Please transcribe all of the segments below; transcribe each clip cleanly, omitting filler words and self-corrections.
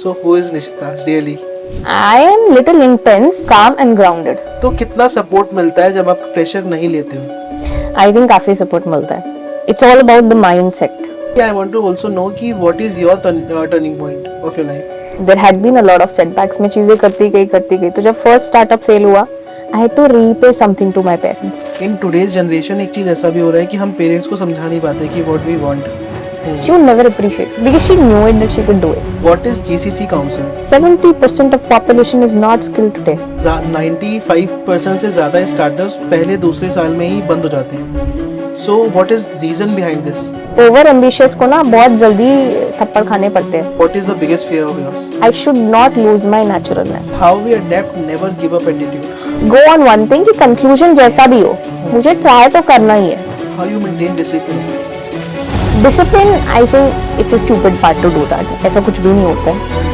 So who is Nishita really? I am little intense, calm and grounded. तो कितना support मिलता है जब आप प्रेशर नहीं लेते हो? I think काफी support मिलता है. It's all about the mindset. I want to also know कि what is your turning point of your life? There had been a lot of setbacks. मैं चीजें करती गई. तो जब first startup fail हुआ, I had to repay something to my parents. In today's generation एक चीज ऐसा भी हो रहा है कि हम पेरेंट्स को समझा नहीं पाते कि what we want. She would never appreciate it because she knew it that she could do it. What is GCC Council? 70% of population is not skilled today. 95% से ज़्यादा स्टार्टअप्स पहले दूसरे साल में ही बंद हो जाते हैं. So what is reason behind this? Over ambitious को ना बहुत जल्दी थप्पड़ खाने पड़ते हैं. What is the biggest fear of yours? I should not lose my naturalness. How we adapt, never give up attitude. Go on one thing कि conclusion जैसा भी हो, मुझे try तो करना ही है. How you maintain discipline? Discipline, I think it's a stupid part to do that. ऐसा कुछ भी नहीं होता है.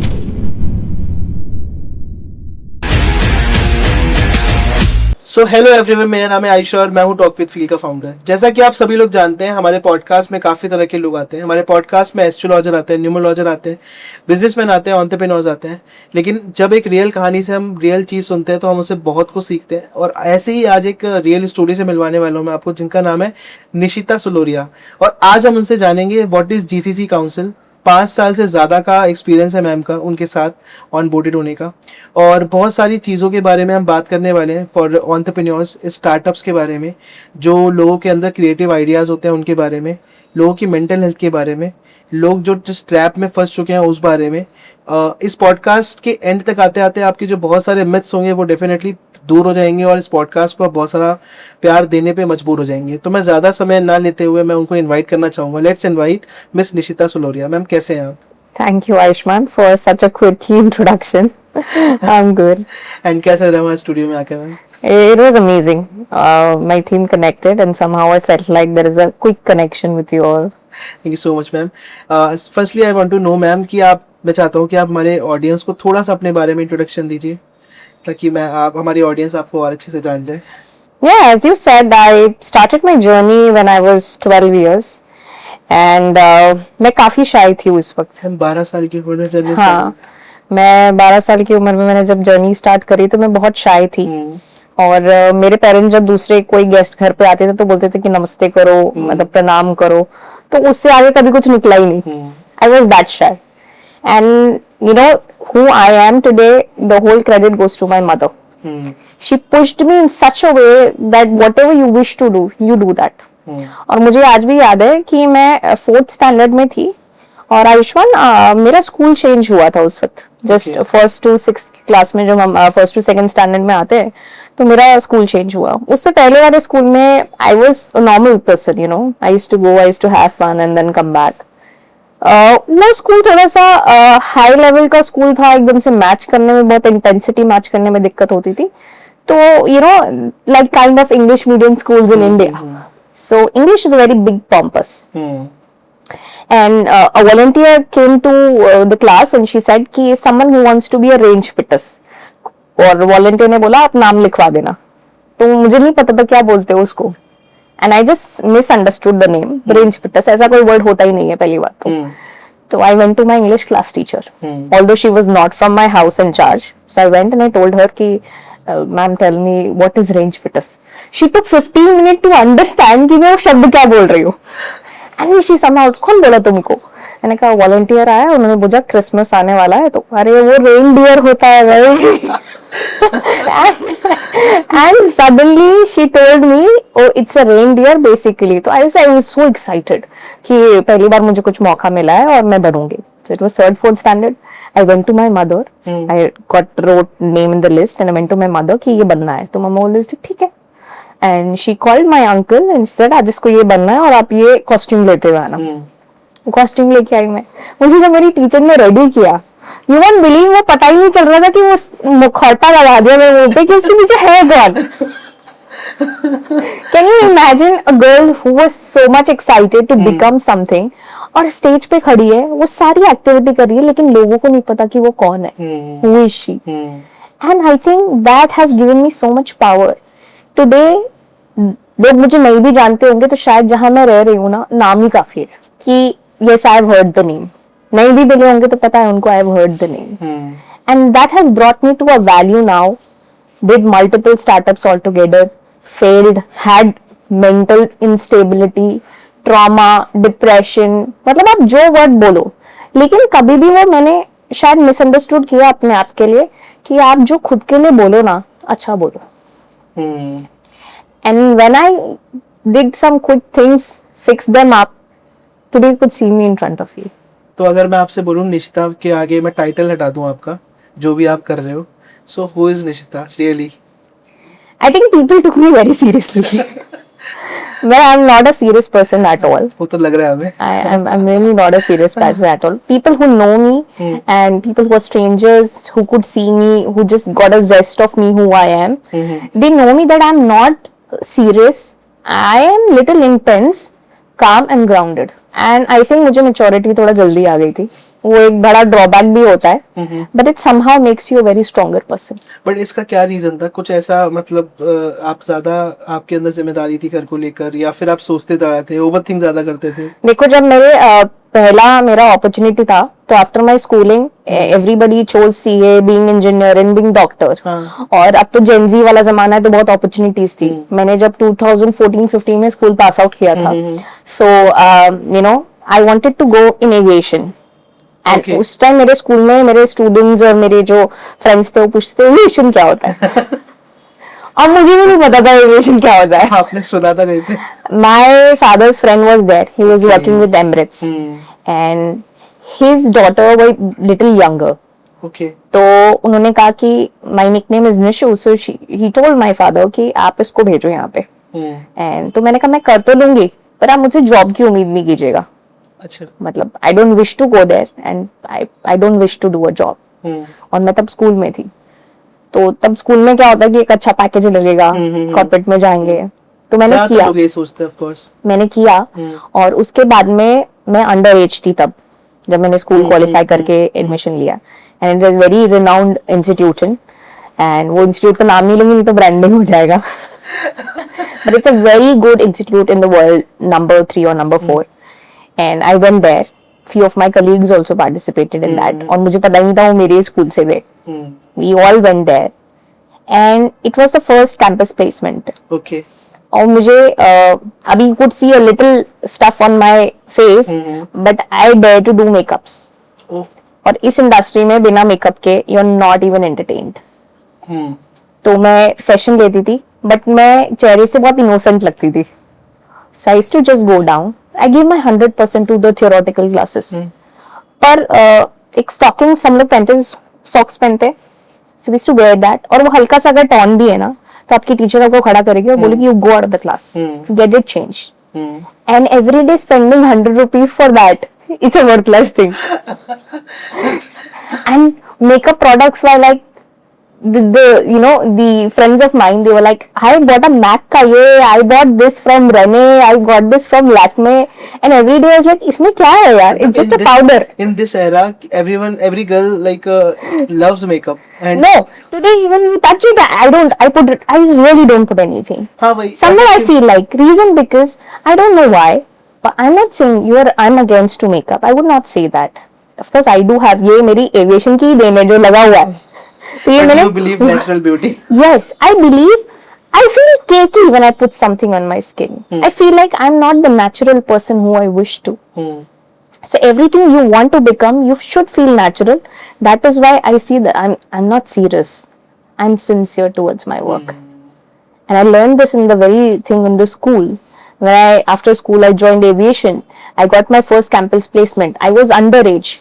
सो हेलो एवरीवन, मेरा नाम है आयुष और मैं हूं टॉक विद फील का फाउंडर. जैसा कि आप सभी लोग जानते हैं, हमारे पॉडकास्ट में काफ़ी तरह के लोग आते हैं. हमारे पॉडकास्ट में एस्ट्रोलॉजर आते हैं, न्यूमरोलॉजर आते हैं, बिजनेसमैन आते हैं, एंटरप्रेन्योर्स आते हैं. लेकिन जब एक रियल कहानी से हम रियल चीज़ सुनते हैं तो हम उससे बहुत कुछ सीखते हैं. और ऐसे ही आज एक रियल स्टोरी से मिलवाने वाला हूँ मैं आपको, जिनका नाम है निशिता सुलोरिया. और आज हम उनसे जानेंगे व्हाट इज़ GCC काउंसिल. 5 साल से ज़्यादा का एक्सपीरियंस है मैम का उनके साथ ऑन बोर्डेड होने का. और बहुत सारी चीज़ों के बारे में हम बात करने वाले हैं फॉर एंटरप्रेन्योर्स, स्टार्टअप्स के बारे में, जो लोगों के अंदर क्रिएटिव आइडियाज़ होते हैं उनके बारे में, लोगों की मेंटल हेल्थ के बारे में, लोग जो जिस ट्रैप में फंस चुके हैं उस बारे में. इस पॉडकास्ट के एंड तक आते आते आपके जो बहुत सारे मिथ्स होंगे वो डेफिनेटली दूर हो जाएंगे और इस पॉडकास्ट को आप बहुत सारा प्यार देने पे मजबूर हो जाएंगे. तो मैं ज़्यादा समय ना लेते हुए मैं उनको इनवाइट करना चाहूँगा. Let's invite miss Nishita Suloria. Ma'am कैसे हैं आप? Thank you, Ayushman, for such a quirky introduction. I'm good. And कैसा रहा हमारे स्टूडियो में आके ma'am? It was amazing. My team connected and somehow I felt like there is a quick connection with you all. Thank you so much ma'am. Firstly I want to know ma'am कि मैं चाहता हूँ कि आप हमारे audience को थोड़ा सा अपने बारे में इंट्रोडक्शन दीजिए ताकि हमारी ऑडियंस आपको और अच्छे से जान जाए. Yeah, as you said, I started my journey when I was 12 years and मैं काफी shy थी उस वक्त. 12 साल की उम्र में जर्नी. हाँ, मैं 12 साल की उम्र में मैंने जब जर्नी स्टार्ट करी तो मैं बहुत शाय थी. और मेरे पेरेंट्स जब दूसरे कोई गेस्ट घर पे आते थे तो बोलते थे कि नमस्ते करो, मतलब प्रणाम करो, तो उससे आगे कभी कुछ निकला ही नहीं. I was that shy. And you know who I am today, the whole credit goes to my mother. She pushed me in such a way that whatever you wish to do, you do that. और मुझे आज भी याद है कि मैं 4th standard में थी और आयुष्मान मेरा स्कूल चेंज हुआ था उस वक्त. Just 1st to 6th class में, जब हम 1st to 2nd स्टैंडर्ड में आते हैं तो मेरा स्कूल चेंज हुआ. उससे पहले वाले स्कूल में I was a normal person, you know, I used to go, I used to have fun and then come back. वो स्कूल थोड़ा सा हाई लेवल का स्कूल था. एकदम से मैच करने में, बहुत इंटेंसिटी मैच करने में दिक्कत होती थी. तो you know, like kind of English medium schools in India. So English is very big pompous. And a volunteer came to the class and she said कि someone who wants to be a range fitters. और volunteer ने बोला आप नाम लिखवा देना. तो मुझे नहीं पता था क्या बोलते हैं उसको. And I just misunderstood the name. Range fitters, ऐसा कोई word होता ही नहीं है पहली बात तो. So I went to my English class teacher. Although she was not from my house in charge. So I went and I told her कि ma'am tell me what is range fitters. She took 15 minutes to understand कि मैं वो शब्द क्या बोल रही हूँ. And she somehow, कौन बोला तुमको? मैंने कहा वॉलंटियर आया, उन्होंने बोला क्रिसमस आने वाला है तो. अरे वो रेनडियर होता है भाई. And suddenly she told me, oh it's a reindeer basically. तो I was so excited कि पहली बार मुझे कुछ मौका मिला है और मैं बनूंगी. So it was 3rd, 4th standard. I went to my mother. I wrote name in the list and I went to my mother कि ये बनना है. तो मम्मा बोलती ठीक है. And she called my uncle and said आज इसको ये बनना है और आप ये कॉस्ट्यूम लेते हुए आना. कॉस्ट्यूम लेके आई मैं. मुझे जब मेरी टीचर ने रेडी किया, यू वोंट बिलीव, वो पता ही नहीं चल रहा था कि वो मुखौटा लगा दिया मेरे मुंह पे कि उसके पीछे है कौन. Can you imagine a girl who was so much excited to become something और स्टेज पे खड़ी है, वो सारी एक्टिविटी कर रही है लेकिन लोगों को नहीं पता कि वो कौन है. Who is she? And I think that has given me so much power. Today लोग मुझे नहीं भी जानते होंगे तो शायद जहां मैं रह रही हूँ ना, नाम ही काफी है कि yes I have heard the name. नहीं भी मिले होंगे तो पता है उनको, I have heard the name. And that has brought me to a value now. Did multiple startups altogether, failed, had mental instability, trauma, depression, मतलब आप जो वर्ड बोलो, लेकिन कभी भी वो मैंने शायद मिसअंडरस्टूड किया अपने आप के लिए कि आप जो खुद के लिए बोलो ना, अच्छा बोलो. And when I did some quick things, fixed them up, today you could see me in front of you. तो अगर मैं आपसे बोलूँ निशिता के आगे मैं टाइटल हटा दूं आपका, जो भी आप कर रहे हो, so who is Nishita really? I think people took me very seriously. But I'm not a serious person at all. वो तो लग रहा है हमें. I'm really not a serious person at all. People who know me and people who are strangers who could see me, who just got a zest of me who I am, they know me that I'm not serious. I am little intense, calm and grounded. And I think मुझे maturity थोड़ा जल्दी आ गई थी. वो एक बड़ा drawback भी होता है, but it somehow makes you a very stronger person. But इसका क्या रीजन था? कुछ ऐसा मतलब आप ज्यादा आपके अंदर जिम्मेदारी थी घर को लेकर, या फिर आप सोचते ज्यादा थे, ओवरथिंक ज्यादा करते थे? देखो, जब मेरे पहला मेरा अपॉर्चुनिटी था तो after my schooling everybody chose CA, being engineer and being doctor. और अब तो जेनजी वाला जमाना है तो बहुत अपॉर्चुनिटीज थी. मैंने जब 2014-15 में स्कूल पास आउट किया था, so you know I wanted to go in aviation. And उस टाइम मेरे स्कूल में मेरे स्टूडेंट्स और मेरे जो फ्रेंड्स थे वो पूछते थे एविएशन क्या होता है. और मुझे भी नहीं पता था एविएशन क्या होता है. आपने सुना था कैसे? My father's friend was there. He was working with Emirates, and his daughter was little younger. Okay. तो उन्होंने कहा कि my nickname is Nishu, so he told my father कि आप इसको भेजो यहाँ पे. And तो मैंने कहा मैं कर तो लूंगी, पर आप मुझे जॉब की उम्मीद नहीं कीजिएगा. अच्छा. मतलब I don't wish to go there and I don't wish to do a job. और मैं तब स्कूल में थी. तो तब स्कूल में क्या होता है कि एक अच्छा पैकेज लगेगा, कॉर्पोरेट में जाएंगे. तो मैंने किया, लोग ये सोचते हैं ऑफ कोर्स. मैंने किया. और उसके बाद में मैं अंडर एज थी तब, जब मैंने स्कूल क्वालिफाई करके एडमिशन लिया. And it is very renowned institution, and वो इंस्टीट्यूट का नाम नहीं लूंगी नहीं तो ब्रांडिंग हो जाएगा. But it's a very good institute in the world, number 3 और number 4. And I went there. few of my colleagues also participated in that. और मुझे पता नहीं था वो मेरे स्कूल से थे. We all went there and it was the first campus placement. Okay. और मुझे अभी you could see a little stuff on my face, but I dare to do makeups. और इस इंडस्ट्री में बिना मेकअप के you're not even entertained. तो मैं सेशन लेती थी, बट मैं चेहरे से बहुत इनोसेंट लगती थी. So I used to just go down. I gave my 100% to the theoretical classes. पर एक स्टॉकिंग्स हम लोग पहनते, सॉक्स पहनते. So we used to wear that. और वो हल्का सा अगर टॉन भी है ना तो आपकी टीचर आपको खड़ा करेगी और बोलेगी you go out of the class, get it changed. And every day spending 100 rupees for that, it's a worthless thing. And makeup products were like the you know the friends of mine, they were like I bought a MAC का ये, I bought this from Rene, I got this from Lakme, and every day I was like इसमें क्या है यार, it's just a powder. In this era every girl like loves makeup. And no, today even we touch it, I really don't put anything. हाँ भाई. Somewhere I feel like reason because I don't know why, but I'm not saying I'm against to makeup. I would not say that. Of course I do have, ये मेरी aviation की then है जो लगा हुआ है. तो But you believe natural beauty? Yes, I believe. I feel cakey when I put something on my skin. I feel like I'm not the natural person who I wish to. So everything you want to become, you should feel natural. That is why I see that I'm not serious. I'm sincere towards my work. And I learned this in the very thing in the school. When after school I joined aviation. I got my first campus placement. I was underage.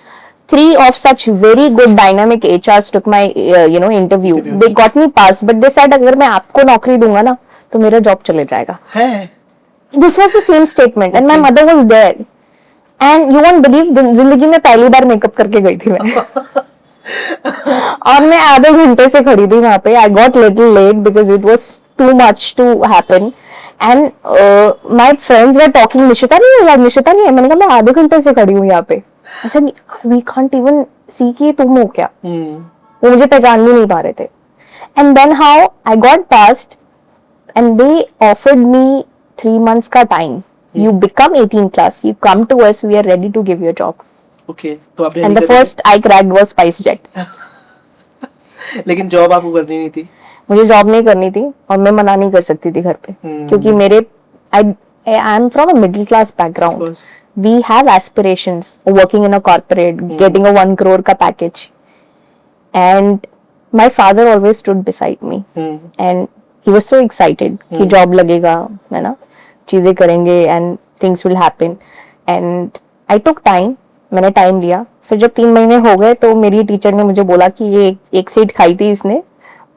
3 of such very good dynamic HRs took my interview. They got me passed, but they said अगर मैं आपको नौकरी दूंगा ना तो मेरा job चले जाएगा. This was the same statement, and my mother was there. And you won't believe, जिंदगी में पहली बार मेकअप करके गई थी मैं. और मैं आधे घंटे से खड़ी थी वहां पे. I got little late because it was too much to happen. And my friends were talking, Nishita नहीं है यार, निशिता नहीं है. मैंने कहा मैं आधे घंटे से खड़ी हूँ यहाँ पे. I said, we can't even see कि तुम हो क्या. वो मुझे पहचान भी नहीं पा रहे थे. And then how I got passed and they offered me 3 months का time. You become 18 plus, you come to us, we are ready to give you a job. Okay, तो आपने एंड नहीं द करी? First I cracked was SpiceJet. लेकिन job आपको करनी नहीं थी? मुझे जॉब नहीं करनी थी और मैं मना नहीं कर सकती थी घर पे, क्योंकि मेरे I I am from a middle class background. course. We have aspirations, working in a corporate, getting a 1 crore का package. And my father always stood beside me. And he was so excited कि job लगेगा, है ना, चीजें करेंगे and things will happen. And I took time, मैंने time लिया। फिर जब 3 महीने हो गए तो मेरी टीचर ने मुझे बोला कि ये एक सीट खाई थी इसने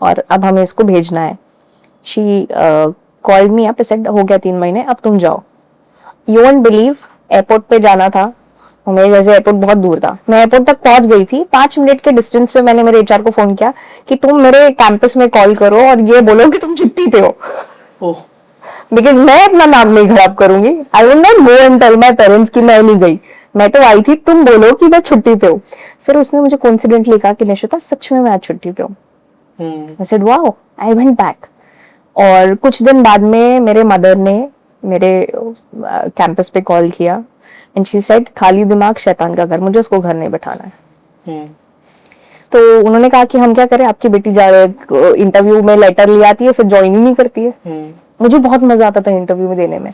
और अब हमें इसको भेजना है। She called me up, said हो गया 3 महीने, अब तुम जाओ। You won't believe, एयरपोर्ट पे जाना था और मेरे घर से एयरपोर्ट बहुत दूर था। मैं एयरपोर्ट तक पहुंच गई थी, 5 मिनट के डिस्टेंस पे मैंने मेरे एचआर को फोन किया कि तुम मेरे कैंपस में कॉल करो और ये बोलो कि तुम छुट्टी पे हो, ओह, बिकॉज मैं अपना नाम नहीं खराब करूंगी। I will not go and tell my parents कि मैं नहीं गई, मैं तो आई थी, तुम बोलो कि मैं छुट्टी पे हूँ। फिर उसने मुझे कॉन्फिडेंटली कहा कि निशिता सच में मैं आज छुट्टी पे हूँ। I said wow, I went back. और कुछ दिन बाद में मेरे मदर ने मेरे कैंपस पे कॉल किया एंड शी सेड खाली दिमाग शैतान का घर, मुझे उसको घर नहीं बैठाना है। तो उन्होंने कहा कि हम क्या करें, आपकी बेटी इंटरव्यू में लेटर ले आती है फिर ज्वाइन ही नहीं करती है। मुझे बहुत मजा आता था इंटरव्यू में देने में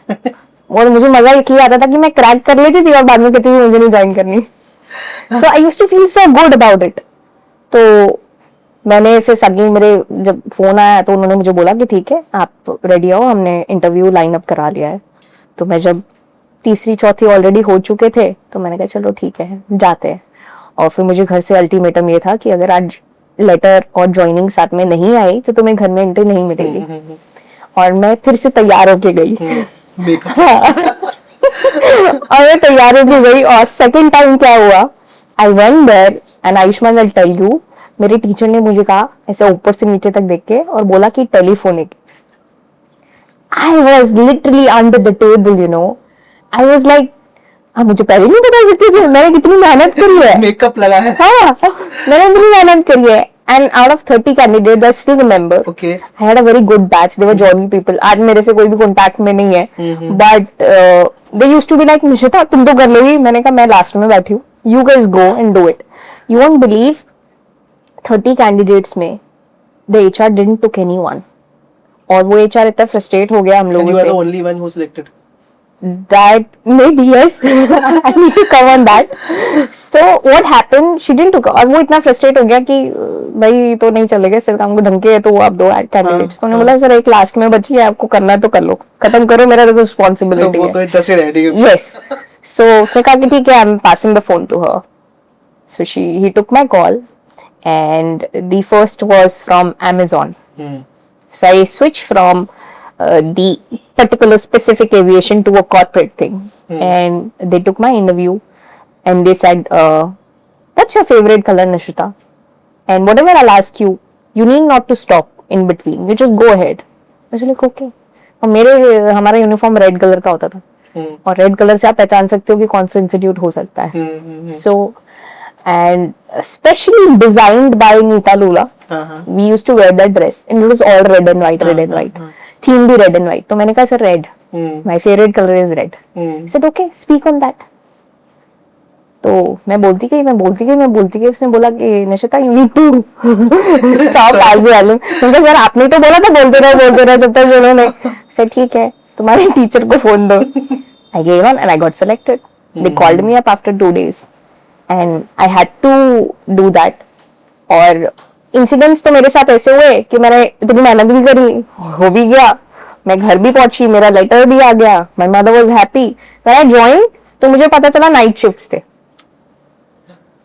और मुझे मजा इसलिए आता था कि मैं क्रैक कर लेती थी और बाद में कहती थी मुझे नहीं ज्वाइन करनी। So I used to feel so good about it. तो मैंने फिर सडनली मेरे जब फोन आया तो उन्होंने मुझे बोला कि ठीक है आप रेडी हो, हमने इंटरव्यू लाइन अप करा लिया है। तो मैं जब तीसरी चौथी ऑलरेडी हो चुके थे तो मैंने कहा चलो ठीक है जाते हैं। और फिर मुझे घर से अल्टीमेटम ये था कि अगर आज लेटर और ज्वाइनिंग साथ में नहीं आई तो तुम्हें घर में एंट्री नहीं मिलेगी। और मैं फिर से तैयार होके गई। और मैं तैयार होके गई और सेकंड टाइम क्या हुआ, I went there and Ayushman will tell you, मेरे टीचर ने मुझे कहा ऐसे ऊपर से नीचे तक देख के और बोला कि telephonic. I was literally under the table, you know. I was like मुझे पहले नहीं बता सकती थी, मैंने कितनी मेहनत करी है, मेकअप लगा है। हाँ, मैंने इतनी मेहनत करी है। And out of 30 candidates, I still remember. Okay. I had a very good batch. They were jolly people. आज मेरे से कोई भी contact में नहीं है. But they used to be like, Nishita तुम तो कर लोगी। मैंने कहा मैं लास्ट में बैठी हूँ। You guys go and do it. You won't believe 30 candidates में the HR didn't took anyone. और वो HR इतना frustrate हो गया हम And लोगों you are से। the only one who selected. That maybe yes. I need to come on that. So what happened? She didn't took, और वो इतना फ्रस्ट्रेट हो गया कि भाई तो नहीं चलेगा, सिर्फ हमको ढंग के तो आप दो कैंडिडेट्स। तो उन्होंने बोला सर एक लास्ट में बची है, आपको करना है तो कर लो, खत्म करो, मेरा तो रिस्पांसिबिलिटी वो है। तो इंटरेस्टेड है नहीं है। Yes. So उसने कहा कि ठीक है, I'm passing the phone to her. So he took my call and the first was from Amazon. So I switched from the particular specific aviation to a corporate thing. And they took my interview and they said, what's your favorite color, Nishita? And whatever I'll ask you, you need not to stop in between. You just go ahead. I was like, okay. और हमारा uniform red colour का होता था और red colour से आप पहचान सकते हो कि कौन सा इंस्टीट्यूट हो सकता है। सो and especially designed by Neeta Lula. We used to wear that dress and it was all red and white, red and white. Theme भी red and white. तो मैंने कहा sir red. My favorite color is red. He said okay, speak on that. तो मैं बोलती गई। उसने बोला कि Nishita you need to stop as well. मैंने सर आपने तो बोला था बोलते रहो जब तक बोलो नहीं। सर ठीक है, तुम्हारे टीचर को फोन दो। I gave on and I got selected. They called me up after 2 days. And I had to do that. और इंसिडेंट्स तो मेरे साथ ऐसे हुए कि मैंने इतनी मेहनत भी करी, हो भी गया, मैं घर भी पहुंची, मेरा लेटर भी आ गया, my mother was happy. When I join तो मुझे पता चला नाइट शिफ्ट्स थे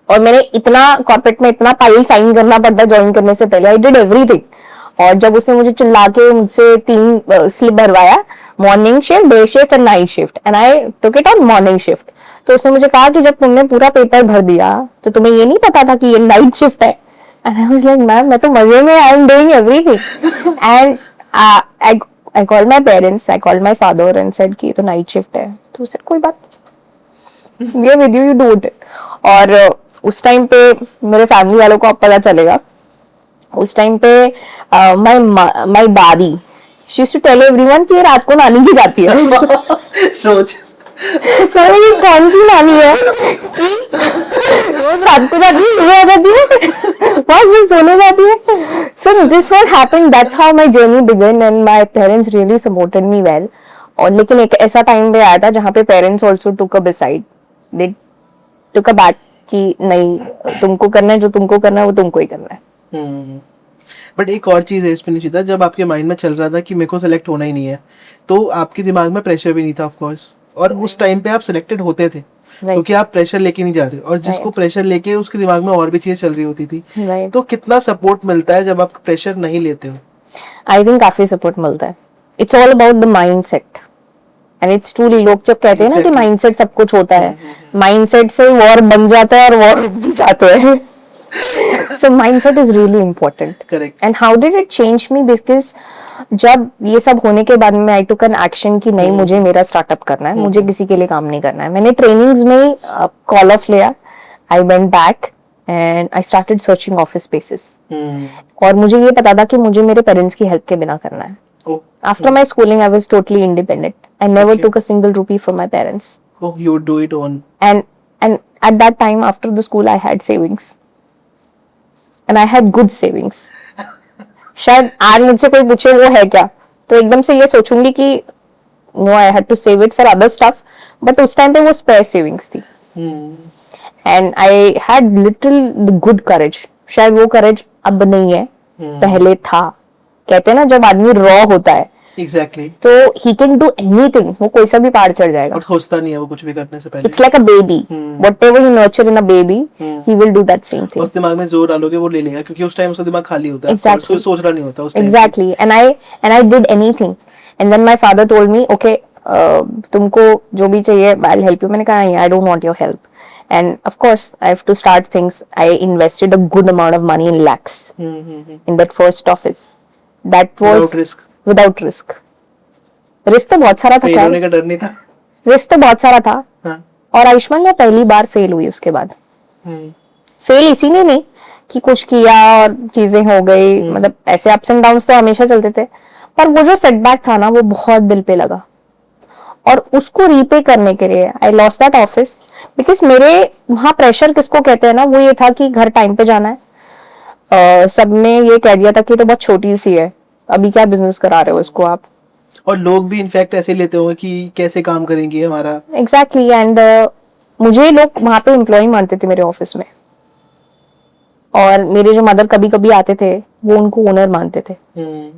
और मैंने इतना कॉर्पोरेट में इतना फाइल साइन करना पड़ता ज्वाइन करने से पहले। I did everything. और जब उसने मुझे चिल्ला के मुझसे 3 स्लिप भरवाया, morning shift, day shift and night shift, and I took it on morning shift. तो उसने मुझे कहा कि जब तुमने पूरा पेपर भर दिया तो तुम्हें ये नहीं पता था कि ये नाइट शिफ्ट है। And I was like ma'am मैं तो मजे में, आई am doing everything. And I called my parents, I called my father and said कि ये तो नाइट शिफ्ट है। तो वो सेड कोई बात, we are with you, you do it. और उस टाइम पे मेरे फैमिली वालों को अब पता चलेगा। उस टाइम पे माय दादी she used to tell everyone कि ये रात को नानी की जाती है रोज। चलो ये कौन सी नानी है कि रोज रात को जाती है सुबह आ जाती है बस ये सोने जाती है. So this what happened. That's how my journey began and my parents really supported me well. और लेकिन एक ऐसा टाइम पे आया था जहाँ पे parents also took a decide. They took a back कि नहीं तुमको करना है जो तुमको करना है वो तुमको ही करना है. बट एक और चीज है इसमें निशिता, जब आपके माइंड में चल रहा था कि मेरे को सेलेक्ट होना ही नहीं है, तो आपके दिमाग में प्रेशर भी नहीं था ऑफ कोर्स, और उस टाइम पे आप सिलेक्टेड होते थे क्योंकि आप प्रेशर लेके नहीं जा रहे, और जिसको प्रेशर लेके उसके दिमाग में और भी चीजें चल रही होती थी. तो कितना सपोर्ट मिलता है जब आप प्रेशर नहीं लेते हो? आई थिंक काफी सपोर्ट मिलता है. It's all about the mindset and it's truly. लोग जब कहते हैं ना कि माइंडसेट सब कुछ होता है, माइंडसेट से वॉर बन जाता है और वॉर रुक भी जाते हैं. So mindset is really important. Correct. And how did it change me? Because जब ये सब होने के बाद में I took an action कि नहीं मुझे मेरा स्टार्टअप करना है, मुझे किसी के लिए काम नहीं करना है. मैंने ट्रेनिंग्स में कॉल ऑफ लिया. I went back and I started searching office spaces. और मुझे ये पता था कि मुझे मेरे पेरेंट्स की हेल्प के बिना करना है. After my schooling, I was totally independent. I never took a single rupee from my parents. Oh, you would do it on. And at that time, after the school, I had savings. And I had good savings. शायद आज मुझसे कोई पूछे वो है क्या, तो एकदम से ये सोचूंगी कि no, I had to save it for other stuff. But उस टाइम पे वो spare savings थी. And I had little the good courage. शायद वो courage अब नहीं है, पहले था. कहते हैं ना जब आदमी रॉ होता है, Exactly. तो he can do anything. वो कोई सा भी पहाड़ चढ़ जाएगा. और सोचता नहीं है वो कुछ भी करने से पहले. It's like a baby. Whatever you nurture in a baby, he will do that same thing. उस दिमाग में जोर डालोगे वो ले लेगा क्योंकि उस टाइम उसका दिमाग खाली होता है. Exactly. उसको सोचना नहीं होता उस time. Exactly. And I did anything. And then my father told me, okay, तुमको जो भी चाहिए I'll help you. मैंने कहा I don't want your help. And of course, I have to start things. I invested a good amount of money in lakhs in that first office. That was Without risk. Without risk. Risk तो बहुत सारा था. Fail होने का डर नहीं था. Risk तो बहुत सारा था. हाँ. और आयुष्मान मैं पहली बार फेल हुई उसके बाद. फेल इसीलिए नहीं कि कुछ किया और चीजें हो गई, मतलब ऐसे अप्स एंड डाउन्स तो हमेशा चलते थे, पर वो जो सेटबैक था ना वो बहुत दिल पे लगा. और उसको रीपे करने के लिए I lost that office. Because मेरे वहां प्रेशर किसको कहते हैं ना, वो ये था कि घर टाइम पे जाना है. सबने ये कह दिया था कि तो बहुत छोटी सी है, अभी क्या बिजनेस करा रहे हो इसको आप. और लोग भी इनफैक्ट ऐसे लेते होंगे कि कैसे काम करेंगे हमारा. एग्जैक्टली. एंड मुझे लोग वहां पे एम्प्लॉय मानते थे मेरे ऑफिस में, और मेरे जो मदर कभी कभी आते थे वो उनको ओनर मानते थे.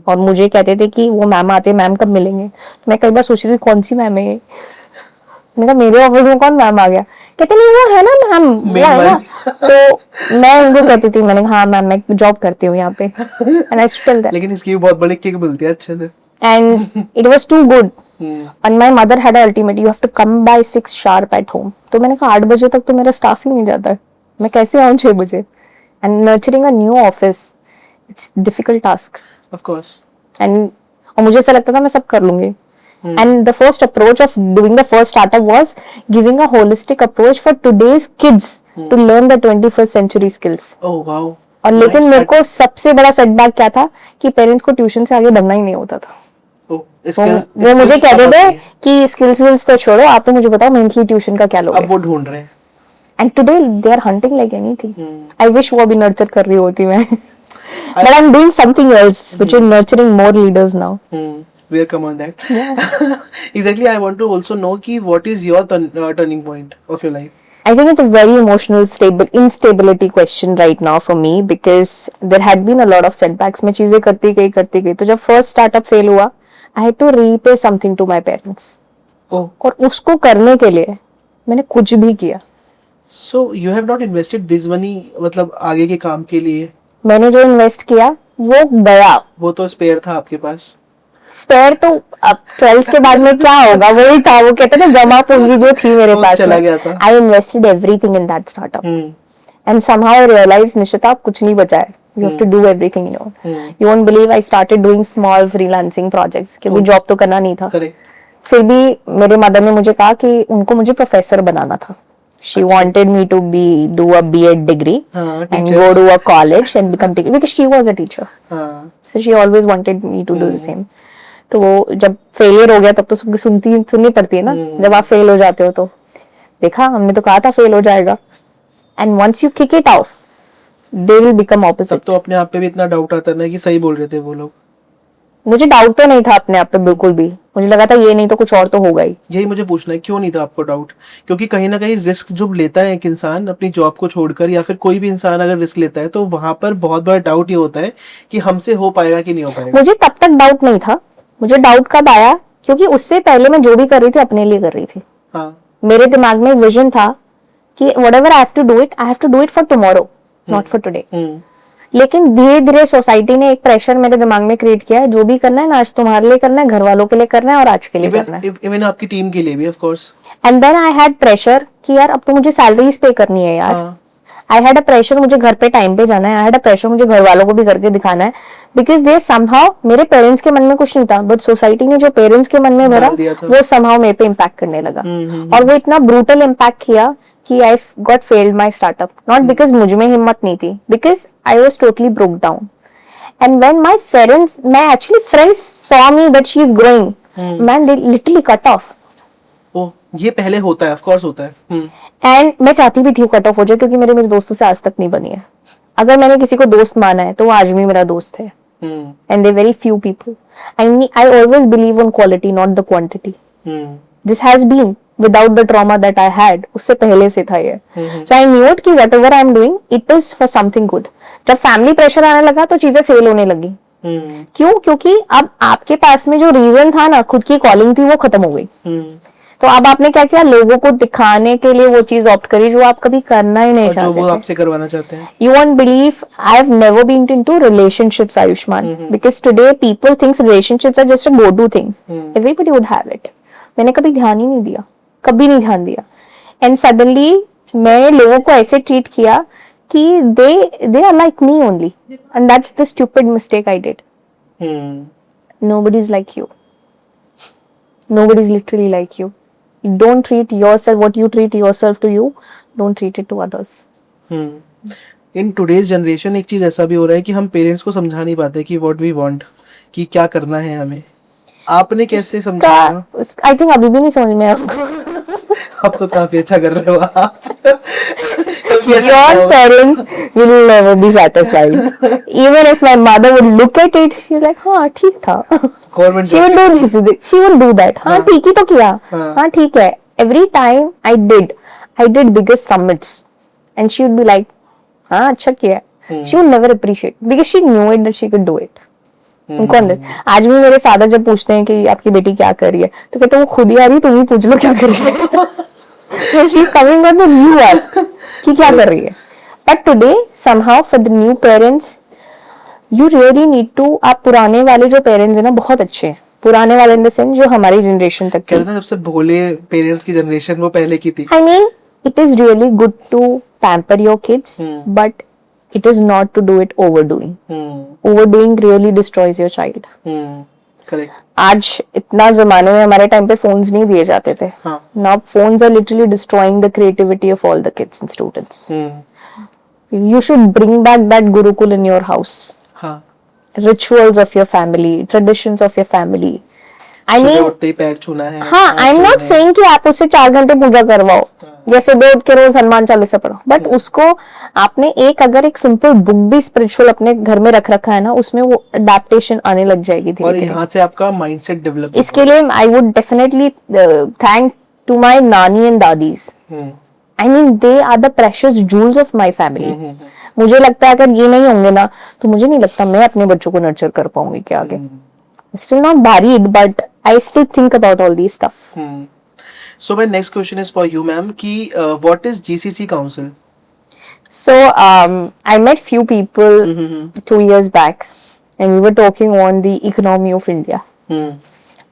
और मुझे कहते थे कि वो मैम आते, मैम कब मिलेंगे. तो मैं कई बार सोचती थी कौन सी मैम है ये. मैंने कहा मेरे ऑफिस में कौन मैम आ गया. कहते नहीं वो है ना मैम, वो है ना. तो मैं उनको कहती थी, मैंने कहा हाँ मैम मैं जॉब करती हूँ यहाँ पे. And I still that. लेकिन इसकी भी बहुत बड़ी किक मिलती है अच्छे से. And it was too good. And my mother had an ultimate, you have to come by 6 sharp at home. तो मैंने कहा 8 बजे तक तो मेरा स्टाफ ही नहीं जाता है, मैं कैसे आऊँ 6 बजे. And nurturing a new office, it's difficult task. Of course. And और मुझे ऐसा लगता था मैं सब कर लूंगी. And the first approach of doing the first startup was giving a holistic approach for today's kids to learn the 21st century skills. Oh wow. और लेकिन मेरे को सबसे बड़ा सेटबैक क्या था कि पेरेंट्स को ट्यूशन से आगे बढ़ना ही नहीं होता था. वो मुझे कहते थे कि स्किल्स तो छोड़ो, आप तो मुझे बताओ मेंटली ट्यूशन का क्या लोगे. अब वो ढूंढ रहे हैं. And today they are hunting like anything. I wish वो अभी नर्चर कर रही होती मैं. But I am doing something else which is nurturing more leaders now. We will come on that. Exactly. I want to also know कि what is your turning point of your life? I think it's a very emotional instability question right now for me because there had been a lot of setbacks. मैं चीजें करती गई. तो जब first startup fail हुआ, I had to repay something to my parents. Oh. और उसको करने के लिए मैंने कुछ भी किया. So you have not invested this money मतलब आगे के काम के लिए? मैंने जो इन्वेस्ट किया वो गया. वो तो स्पेयर था आपके पास. स्पेयर तो अब 12th के बाद में क्या होगा, वही था. वो कहते हैं जमा पूंजी जो थी मेरे पास चला गया था. I invested everything in that startup. And somehow I realized Nishita कुछ नहीं बचा है. You have to do everything you know. You won't believe I started doing small freelancing projects क्योंकि जॉब तो करना नहीं था. फिर भी मेरे मदर ने मुझे कहा कि उनको मुझे प्रोफेसर बनाना था. She wanted me to do a B.Ed degree and go to a college and become teacher because she was a teacher. So she always wanted me to do the same. तो वो जब failure हो गया तब तो सबकी सुननी पड़ती है ना, जब आप फेल हो जाते हो तो देखा हमने तो कहा था फेल हो जाएगा, and once you kick it out they will become तब ऑपोजिट। तो अपने आप पे भी इतना डाउट आता है ना कि सही बोल रहे थे वो लोग। मुझे डाउट तो नहीं था अपने आप पे बिल्कुल भी, मुझे लगा था ये नहीं तो कुछ और तो होगा ही। यही मुझे पूछना है, क्यों नहीं था आपको डाउट? क्योंकि कहीं ना कहीं रिस्क जो लेता है एक इंसान अपनी जॉब को छोड़कर, या फिर कोई भी इंसान अगर रिस्क लेता है, तो वहां पर बहुत बड़ा डाउट ये होता है कि हमसे हो पाएगा कि नहीं हो पाएगा। मुझे तब तक डाउट नहीं था, मुझे डाउट कब आया क्योंकि उससे पहले मैं जो भी कर रही थी अपने लिए कर रही थी। हाँ। मेरे दिमाग में विजन था कि whatever I have to do it for tomorrow, not for today। लेकिन धीरे धीरे सोसाइटी ने एक प्रेशर मेरे दिमाग में क्रिएट किया है, जो भी करना है ना आज तुम्हारे लिए करना है, घर वालों के लिए करना है और आज के लिए करना है। इवन आपकी टीम के लिए भी of course. And then I had pressure कि यार अब तो मुझे सैलरीज पे करनी है यार। आई हैड अ प्रेशर मुझे घर पे टाइम पे जाना है, आई हैड अ प्रेशर मुझे घर वालों को भी करके दिखाना है, बिकॉज दे समहाउ मेरे पेरेंट्स के मन में कुछ नहीं था, बट सोसाइटी ने जो पेरेंट्स के मन में भरा वो समहाउ मेरे पे इम्पैक्ट करने लगा। और वो इतना ब्रूटल इम्पैक्ट किया कि I got failed my startup, not because मुझ में हिम्मत नहीं थी, because I was totally broke down. And when my parents, मैं actually friends saw me that she is growing, man they literally cut off. ये पहले होता है, ऑफ कोर्स होता है। एंड मैं चाहती भी थी कट ऑफ हो जाए, क्योंकि मेरे दोस्तों से आज तक नहीं बनी है। अगर मैंने किसी को दोस्त माना है तो वो आज भी मेरा दोस्त है, and they very few people. I always believe on quality not the quantity. This has been without the trauma that I had, उससे पहले से था ये। सो आई न्यू इट कि whatever I am doing it is for something good. जब family pressure आने लगा तो चीजें फेल होने लगी। क्यों? क्योंकि अब आपके पास में जो रीजन था ना, खुद की कॉलिंग थी, वो खत्म हो गई। तो अब आपने क्या किया, लोगों को दिखाने के लिए वो चीज ऑप्ट करी जो आप कभी करना ही नहीं चाहते, जो वो आपसे करवाना चाहते हैं। You won't believe I have never been into relationships, Ayushman, because today people thinks relationships are just a go-to thing. Everybody would have it. मैंने कभी ध्यान ही नहीं दिया, कभी नहीं ध्यान दिया, and suddenly मैंने लोगों को ऐसे ट्रीट किया कि they are like me only, and that's the stupid mistake I did. Nobody's like you. Nobody's literally like you. Don't treat yourself what you treat yourself to you. Don't treat it to others. In today's generation एक चीज ऐसा भी हो रहा है कि हम parents को समझा नहीं पाते कि व्हाट वी वांट, कि क्या करना है हमें। आपने कैसे समझाया? आई थिंक अभी भी नहीं समझ में आपको। आप तो काफी अच्छा कर रहे हो आप। Your parents will never be satisfied. Even if my mother would look at it, she's like, हाँ ठीक था। Government She will do this. She will do that. हाँ ठीक ही तो किया। हाँ ठीक है। Every time I did biggest summits, and she would be like, हाँ अच्छा किया। She would never appreciate because she knew it that she could do it. उनको अंदर आज भी मेरे फादर जब पूछते हैं कि आपकी बेटी क्या कर रही है, तो कहते हैं वो खुद ही आ रही, तुम ही पूछ लो क्या कर रही है। She is coming on the new ask कि क्या कर रही है। But today somehow for the new parents you really need to, आप पुराने वाले जो पेरेंट्स हैं ना बहुत अच्छे हैं, पुराने वाले इन द सेंस जो हमारी जनरेशन तक कहते हैं ना सबसे भोले पेरेंट्स की जनरेशन वो पहले की थी। I mean it is really good to pamper your kids, but it is not to do it overdoing. Overdoing really destroys your child. Correct. आज इतना जमाने में हमारे टाइम पे फोन्स नहीं दिए जाते थे। Now phones are literally destroying the creativity of all the kids and students. You should bring back that Gurukul in your house. Rituals of your family, traditions of your family. I mean, उठते ही पैर छूना है। हाँ, I'm not saying कि आप उससे 4 घंटे पूजा करवाओ या सुबह उठ के रोज हनुमान चालीसा पढ़ो, बट उसको आपने अगर एक सिंपल बुक भी स्पिरिचुअल अपने घर में रख रखा है ना, उसमें वो अडेप्टेशन आने लग जाएगी धीरे धीरे। और यहाँ से आपका माइंडसेट डेवलप। इसके लिए I would definitely thank to my nani and dadis. I mean they are the precious jewels of my family. मुझे लगता है अगर ये नहीं होंगे ना तो मुझे नहीं लगता मैं अपने बच्चों को नर्चर कर पाऊंगी क्या आगे। Still not married, but I still think about all these stuff. So my next question is for you, ma'am. कि what is GCC Council? So I met few people 2 years back, and we were talking on the economy of India.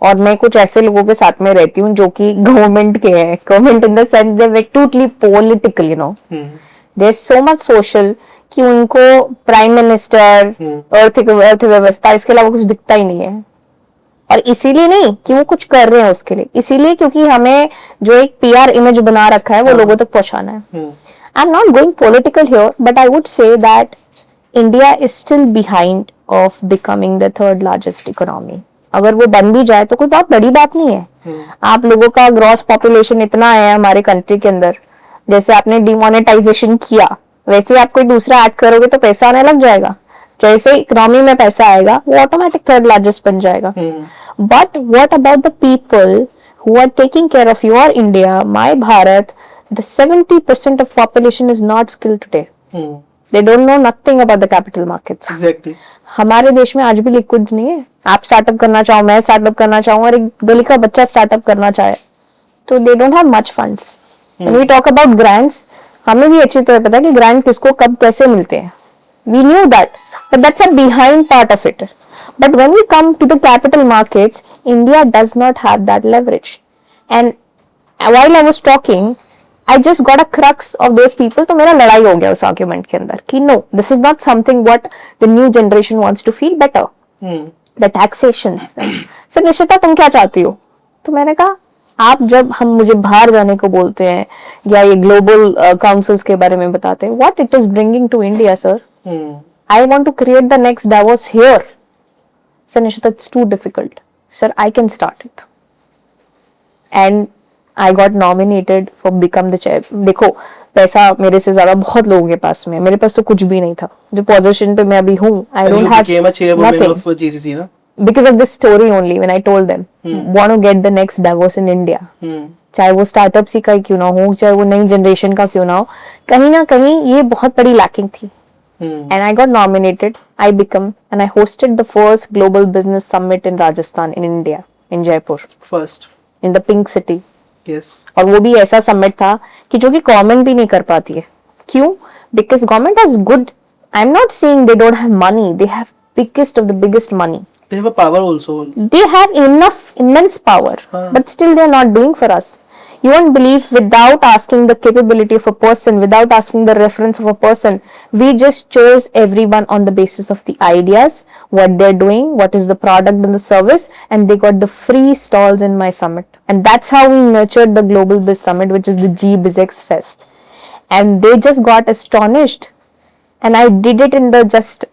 और मैं कुछ ऐसे लोगों के साथ में रहती हूँ जो कि गवर्नमेंट के हैं, government in the sense they were totally political, you know, there is so much social कि उनको प्राइम मिनिस्टर, अर्थव्यवस्था, इसके अलावा कुछ दिखता ही नहीं है। और इसीलिए नहीं कि वो कुछ कर रहे हैं उसके लिए, इसीलिए क्योंकि हमें जो एक PR इमेज बना रखा है वो लोगों तक पहुंचाना है। I am not going political here, but I would say that India is still behind of becoming the 3rd largest economy अगर वो बन भी जाए तो कोई बहुत बड़ी बात नहीं है। आप लोगों का ग्रॉस पॉपुलेशन इतना है हमारे कंट्री के अंदर, जैसे आपने डिमोनेटाइजेशन किया वैसे आप कोई दूसरा ऐड करोगे तो पैसा आने लग जाएगा। जैसे इकोनॉमी में पैसा आएगा वो ऑटोमेटिक थर्ड लार्जेस्ट बन जाएगा। But what about the people who are taking care of your India, my Bharat, the 70% of population is not skilled today. They don't know nothing about the capital markets. Exactly. हमारे देश में आज भी liquid नहीं है। आप startup करना चाहो, मैं स्टार्टअप करना चाहूँ और एक गली का बच्चा स्टार्टअप करना चाहे तो they don't have much funds. When we talk about grants, हमें भी अच्छी तरह पता है कि ग्रांट किसको कब कैसे मिलते हैं। We knew that, but that's a behind part of it. But when we come to the capital markets, India does not have that leverage. And while I was talking, I just got a crux of those people. तो मेरा लड़ाई हो गया उस argument के अंदर कि no, this is not something what the new generation wants to feel better. The taxations. Sir Nishita तुम क्या चाहती हो? तो मैंने कहा आप जब हम मुझे बाहर जाने को बोलते हैं या ये ग्लोबल काउंसिल्स के बारे में बताते हैं, what it is bringing to India, sir? I want to create the next Davos here. Sir Nishita, it's too difficult. Sir, I can start it. And I got nominated for become the chair. देखो पैसा मेरे से ज्यादा बहुत लोगों के पास में, मेरे पास तो कुछ भी नहीं था। जो पोजीशन पे मैं अभी हूँ, I don't have nothing. Of GCC, ना? Because of this story only, when I told them, want to get the next Davos in India. चाहे वो स्टार्टअप सी का ही क्यों ना हो, चाहे वो नई जनरेशन का क्यों ना हो, कहीं ना कहीं ये बहुत बड़ी लैकिंग थी। And I got nominated. I become and I hosted the first global business summit in Rajasthan in India, in Jaipur. First. In the pink city. Yes. और वो भी ऐसा समिट था कि जो कि गवर्नमेंट भी नहीं कर पाती है। क्यों? Because government has good. I'm not saying they don't have money. They have biggest of the biggest money. They have a power also. They have immense power, but still they're not doing for us. You won't believe, without asking the capability of a person, without asking the reference of a person, we just chose everyone on the basis of the ideas, what they're doing, what is the product and the service, and they got the free stalls in my summit. And that's how we nurtured the Global Biz Summit, which is the GBizX Fest. And they just got astonished. And I did it in the just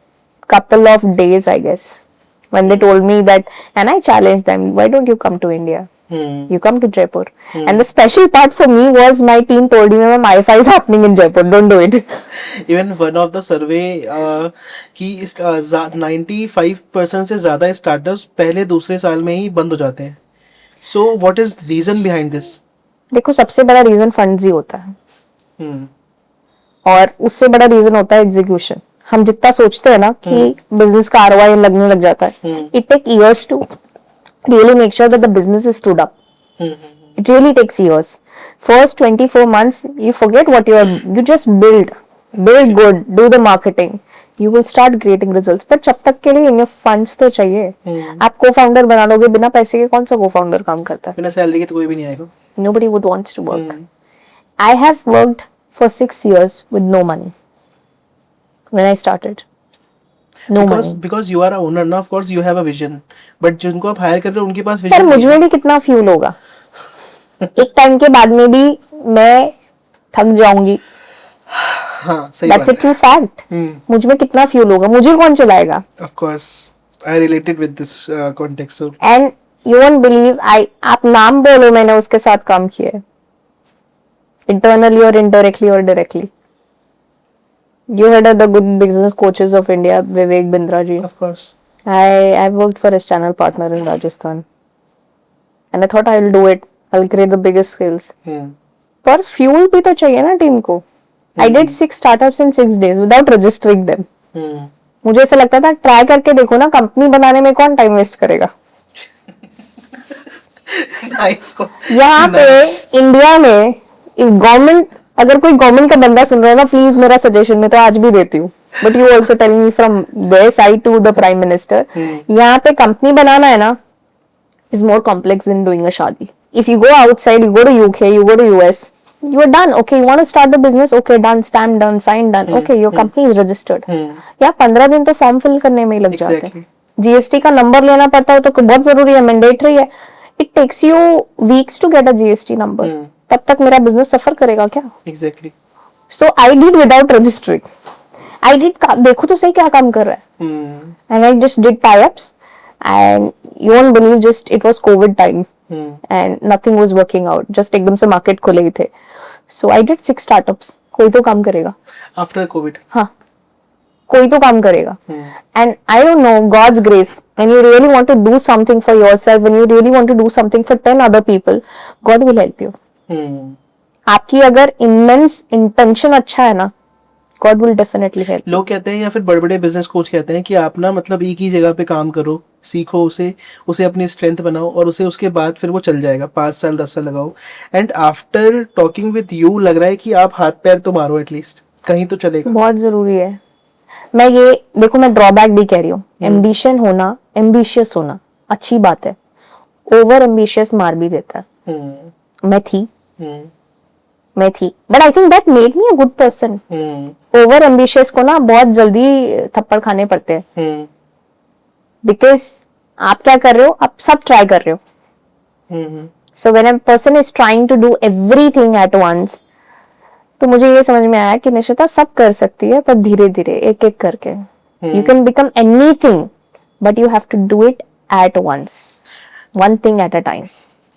couple of days, I guess, when they told me that, and I challenged them, why don't you come to India? You come to Jaipur. And the special part for me was my team told me, ma'am, IFI is happening in Jaipur, don't do it. Even one of the survey कि 95% से ज़्यादा startups पहले दूसरे साल में ही बंद हो जाते हैं. So what is reason behind this? देखो सबसे बड़ा रीजन फंड्स ही होता है और उससे बड़ा रीजन होता है एग्जीक्यूशन. हम जितना सोचते हैं ना कि बिजनेस का ROI लगने लग जाता है, it take years to really make sure that the business is stood up. It really takes years. First 24 months, you forget what you just build good, do the marketing. You will start creating results. पर जब तक के लिए इन्हें funds तो चाहिए. आप co-founder बना लोगे बिना पैसे के, कौन सा co-founder काम करता है? बिना सैलरी के तो कोई भी नहीं आएगा. Nobody would wants to work. I have worked for 6 years with no money when I started. No money. Because you are a owner, ना, of course you have a vision. But जिनको आप higher कर रहे हो उनके पास पर मुझ में भी कितना फ्यूल होगा. एक टाइम के बाद में भी मैं थक जाऊंगी. हाँ, सही बात है. That's a true fact. मुझ में कितना फ्यूल होगा, मुझे कौन चलाएगा? Of course, I related with this context. So. And you won't believe, आप नाम बोलो मैंने उसके साथ काम किया है. Internally or indirectly or directly. You heard of the good business coaches of India, Vivek Bindra ji. Of course. I worked for his channel partner in Rajasthan, and I thought I'll do it. I'll create the biggest skills. पर fuel भी तो चाहिए ना team को. I did 6 startups in 6 days without registering them. मुझे ऐसा लगता था ट्राई करके देखो ना, कंपनी बनाने में कौन टाइम वेस्ट करेगा. Nice. यहाँ पे इंडिया में गवर्नमेंट, अगर कोई गवर्नमेंट का बंदा सुन रहा है ना, प्लीज मेरा सजेशन मैं तो आज भी देती हूँ, but you also tell me from their side to the prime minister. यहाँ पे कंपनी बनाना है ना, is more complex than doing a shaadi. If you go outside, you go to UK, you go to US, you are done. Okay, you want to start the business? Okay, done, stamp done, signed done. Okay, your company is registered. यहाँ 15 दिन तो form fill करने में ही लग जाते हैं. GST का number लेना पड़ता है तो बहुत जरूरी है, मैंडेटरी है. It takes you weeks to get a GST number. तब तक मेरा बिजनेस सफर करेगा क्या? Exactly. So I did without registering. I did देखो तो सही क्या काम कर रहा है. And I just did tie-ups. and you won't believe, just it was COVID time and nothing was working out. Just एकदम से market खुले ही थे. So I did 6 startups. कोई तो काम करेगा. After Covid. हाँ, कोई तो काम करेगा. And I don't know, God's grace, when you really want to do something for yourself, when you really want to do something for 10 other people, God will help you. आपकी अगर immense intention अच्छा है ना, God will definitely help. लोग कहते हैं या फिर बड़े बड़े बिजनेस कोच कहते हैं कि आप ना मतलब एक ही जगह पे काम करो, सीखो उसे, उसे अपनी स्ट्रेंथ बनाओ और उसे उसके बाद फिर वो चल जाएगा. 5 साल 10 साल लगाओ. And after talking with you लग रहा है कि आप हाथ पैर तो मारो, एटलीस्ट कहीं तो चलेगा. बहुत जरूरी है. मैं ये देखो, मैं ड्रॉबैक भी कह रही हूँ. एम्बिशन होना, एम्बिशियस होना अच्छी बात है. ओवर एम्बिशियस मार भी देता है. मैं थी but I think that made me a good person. Over ambitious को ना बहुत जल्दी थप्पड़ खाने पड़ते हैं, बिकॉज आप क्या कर रहे हो, आप सब ट्राई कर रहे हो. So when a person is trying to do everything at once, तो मुझे ये समझ में आया कि निशिता सब कर सकती है, पर धीरे धीरे एक एक करके. You can become anything but you have to do it at once, one thing at a time.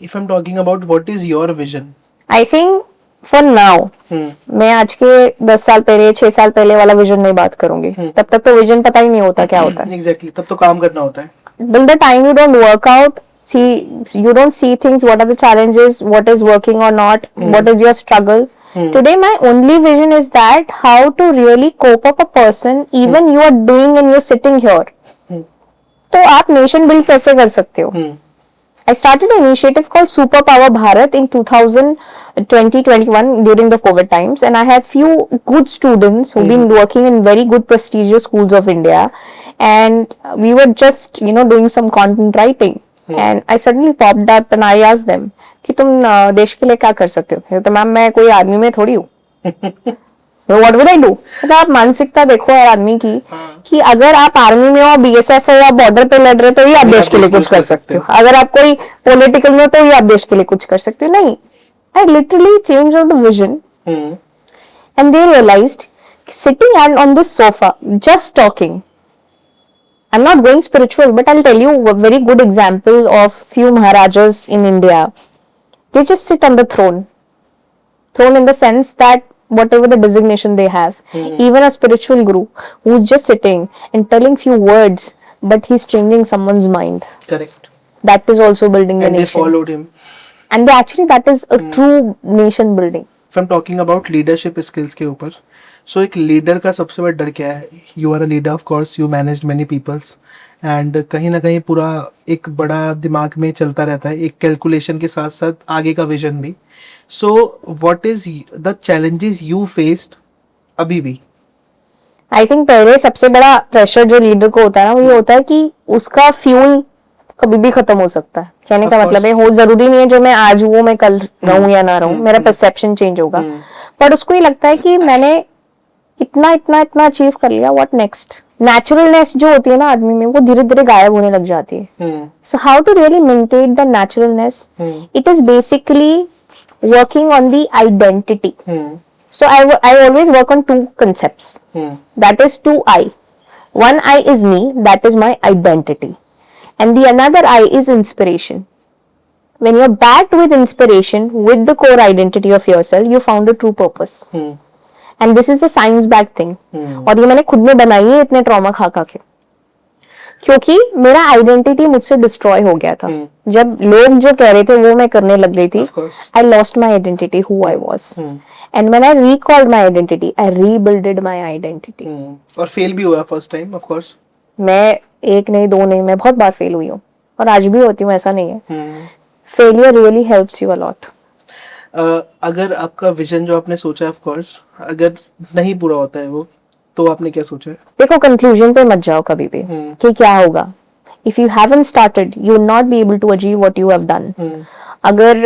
If I am talking about what is your vision, I think for now, मैं आज के 10 साल पहले 6 साल पहले वाला विजन नहीं बात करूंगी. तब तक तो विजन पता ही नहीं होता क्या होता है. एग्जैक्टली, तब तो काम करना होता है. Till the time you don't work out, you don't see things, what are the challenges, what is working or not, what is your struggle. Today my only vision is that how to really cope up a person, even you are doing and you're sitting here. तो आप nation build कैसे कर सकते हो? I started an initiative called Superpower Bharat in 2020-21 during the COVID times, and I had few good students who've been working in very good prestigious schools of India, and we were just doing some content writing, and I suddenly popped up and I asked them कि तुम देश के लिए क्या कर सकते हो. तो मैम मैं कोई आर्मी में थोड़ी हूँ. What will I do? तो आप मानसिकता देखो यार आदमी की, कि अगर आप आर्मी में हो, बीएसएफ हो, आप बॉर्डर पे लड़ रहे हो, तो ही आप देश के लिए कुछ कर सकते हो. अगर आप कोई पॉलिटिकल में हो तो ही आप देश के लिए कुछ कर सकते हो. नहीं, I literally changed the vision, and they realized sitting on this sofa just talking. I'm not going spiritual, but I'll tell you a very good example of few Maharajas in India. They just sit on the throne in the sense that whatever the designation they have, even a spiritual guru who's just sitting and telling few words, but he's changing someone's mind. Correct. That is also building the and nation. They followed him. And that is a true nation building. If I'm talking about leadership skills के ऊपर, so एक leader का सबसे बड़ा डर क्या है? You are a leader, of course, you managed many peoples, and कहीं ना कहीं पूरा एक बड़ा दिमाग में चलता रहता है, एक कैलकुलेशन के साथ साथ आगे का विजन भी. So what is the challenges you faced अभी भी? I think पहले सबसे बड़ा प्रेशर जो लीडर को होता है ना, वो ये होता है कि उसका फ्यूल कभी भी खत्म हो सकता है. कहने का मतलब है, हो जरूरी नहीं है जो मैं आज हूँ मैं कल रहूं या ना रहूं, मेरा परसेप्शन चेंज होगा. पर उसको ये लगता है कि मैंने इतना इतना इतना अचीव कर लिया, व्हाट नेक्स्ट. नेचुरलनेस जो होती है ना आदमी में, वो धीरे धीरे गायब होने लग जाती है. So how to really maintain the naturalness? It is basically working on the identity. So I always work on 2 concepts. That is 2 I. One I is me, that is my identity. And the another I is inspiration. When you're backed with inspiration, with the core identity of yourself, you found a true purpose. And this is a science backed thing. और ये मैंने खुद में बनाई है इतने trauma खा के, क्योंकि मेरा आइडेंटिटी मुझसे डिस्ट्रॉय हो गया था. जब लोग जो कह रहे थे वो मैं करने लग रही थी, I lost my identity, who I was. And when I recalled my identity, I rebuilded my identity. और फेल भी हुआ फर्स्ट टाइम, ऑफ कोर्स. मैं 1 नहीं 2 नहीं, मैं बहुत बार फेल हुई हूँ और आज भी होती हूँ, ऐसा नहीं है. Failure really helps you a lot. अगर आपका विजन जो आपने सोचा, ऑफ कोर्स अगर नहीं पूरा होता है वो, तो आपने क्या सोचा है? देखो, कंक्लूजन पे मत जाओ कभी भी कि क्या होगा. If you haven't started, you will not be able to achieve what you have done. अगर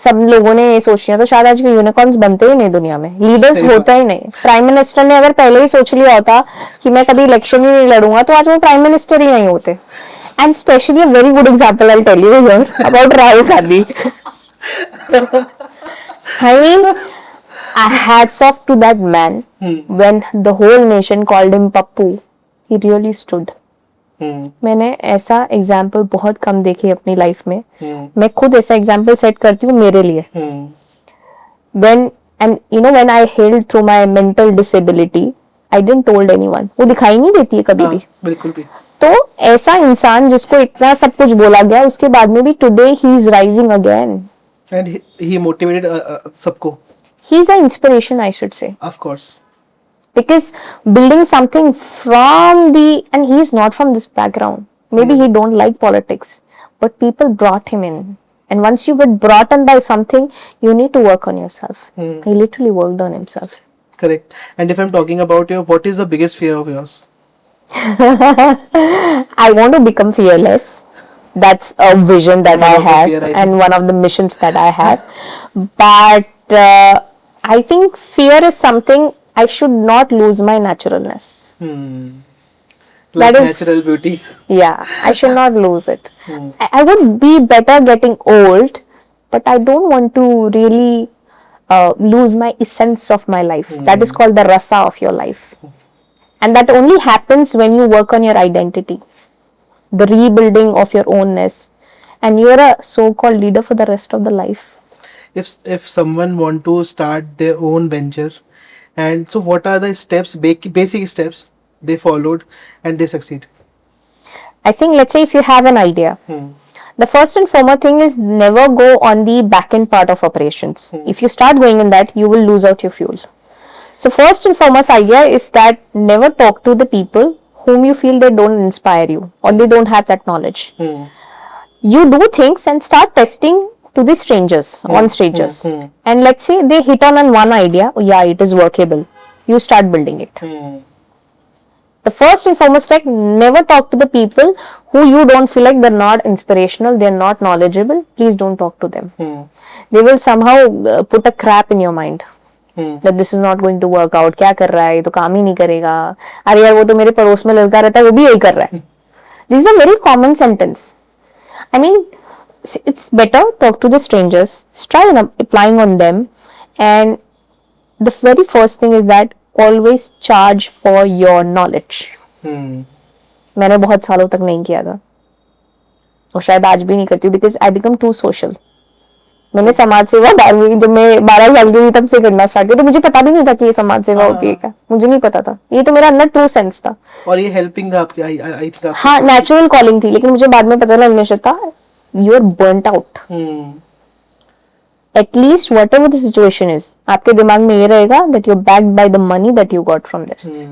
सब लोगों ने ये सोच लिया तो शायद आज के यूनिकॉर्न्स बनते ही नहीं दुनिया में, लीडर्स होता ही नहीं. प्राइम मिनिस्टर ने अगर पहले ही सोच लिया होता कि मैं कभी इलेक्शन ही नहीं लड़ूंगा, तो आज वो प्राइम मिनिस्टर ही नहीं होते. And specially a very good example I will tell you here about Rahul Gandhi. I mean, hats off to that man. When the whole nation called him Pappu, he really stood. मैंने ऐसा example बहुत कम देखे अपनी life में. मैं खुद ऐसा example set करती हूँ मेरे लिए. when I healed through my mental disability, I didn't told anyone. वो दिखाई नहीं देती है कभी भी. बिल्कुल भी. तो ऐसा इंसान जिसको इतना सब कुछ बोला गया, उसके बाद में भी today he is rising again. And he motivated सबको. He is an inspiration, I should say. Of course. Because building something and he is not from this background. Maybe he don't like politics, but people brought him in. And once you get brought in by something, you need to work on yourself. He literally worked on himself. Correct. And if I'm talking about you, what is the biggest fear of yours? I want to become fearless. That's a vision that I have, and one of the missions that I have. But I think fear is something I should not lose my naturalness. Like that is natural beauty. Yeah, I should not lose it. I would be better getting old, but I don't want to really lose my essence of my life. That is called the rasa of your life. And that only happens when you work on your identity, the rebuilding of your ownness, and you're a so-called leader for the rest of the life. If someone want to start their own venture, and so what are the steps, basic steps they followed and they succeed? I think, let's say if you have an idea, the first and foremost thing is never go on the back end part of operations. If you start going in that, you will lose out your fuel. So first and foremost idea is that never talk to the people whom you feel they don't inspire you or they don't have that knowledge. You do things and start testing to the strangers, on strangers. And let's say they hit on one idea, oh yeah, it is workable. You start building it. The first and foremost, like, never talk to the people who you don't feel like they're not inspirational, they're not knowledgeable. Please don't talk to them. They will somehow put a crap in your mind. That this is not going to work out. क्या कर रहा है, ये तो काम ही नहीं करेगा. अरे यार वो तो मेरे पड़ोस में लड़का रहता है, वो भी यही कर रहा है. This is a very common sentence. I mean, it's better talk to the strangers, try applying on them, and the very first thing is that always charge for your knowledge. मैंने बहुत सालों तक नहीं किया था और शायद आज भी नहीं करती हूँ, because I become too social. मैंने समाज सेवा 12वीं जब मैं 12 साल की थी तब से करना स्टार्ट किया, तो मुझे पता भी नहीं था कि ये समाज सेवा होती है क्या. मुझे नहीं पता था, ये तो मेरा अंदर ट्रू सेंस था. और ये हेल्पिंग था आपकी, आई थिंक. हाँ, नेचुरल कॉलिंग थी, लेकिन मुझे बाद में पता लगा Nishita, you are burnt out. At least whatever the situation is, आपके दिमाग में ये रहेगा that you backed by the money that you got from this.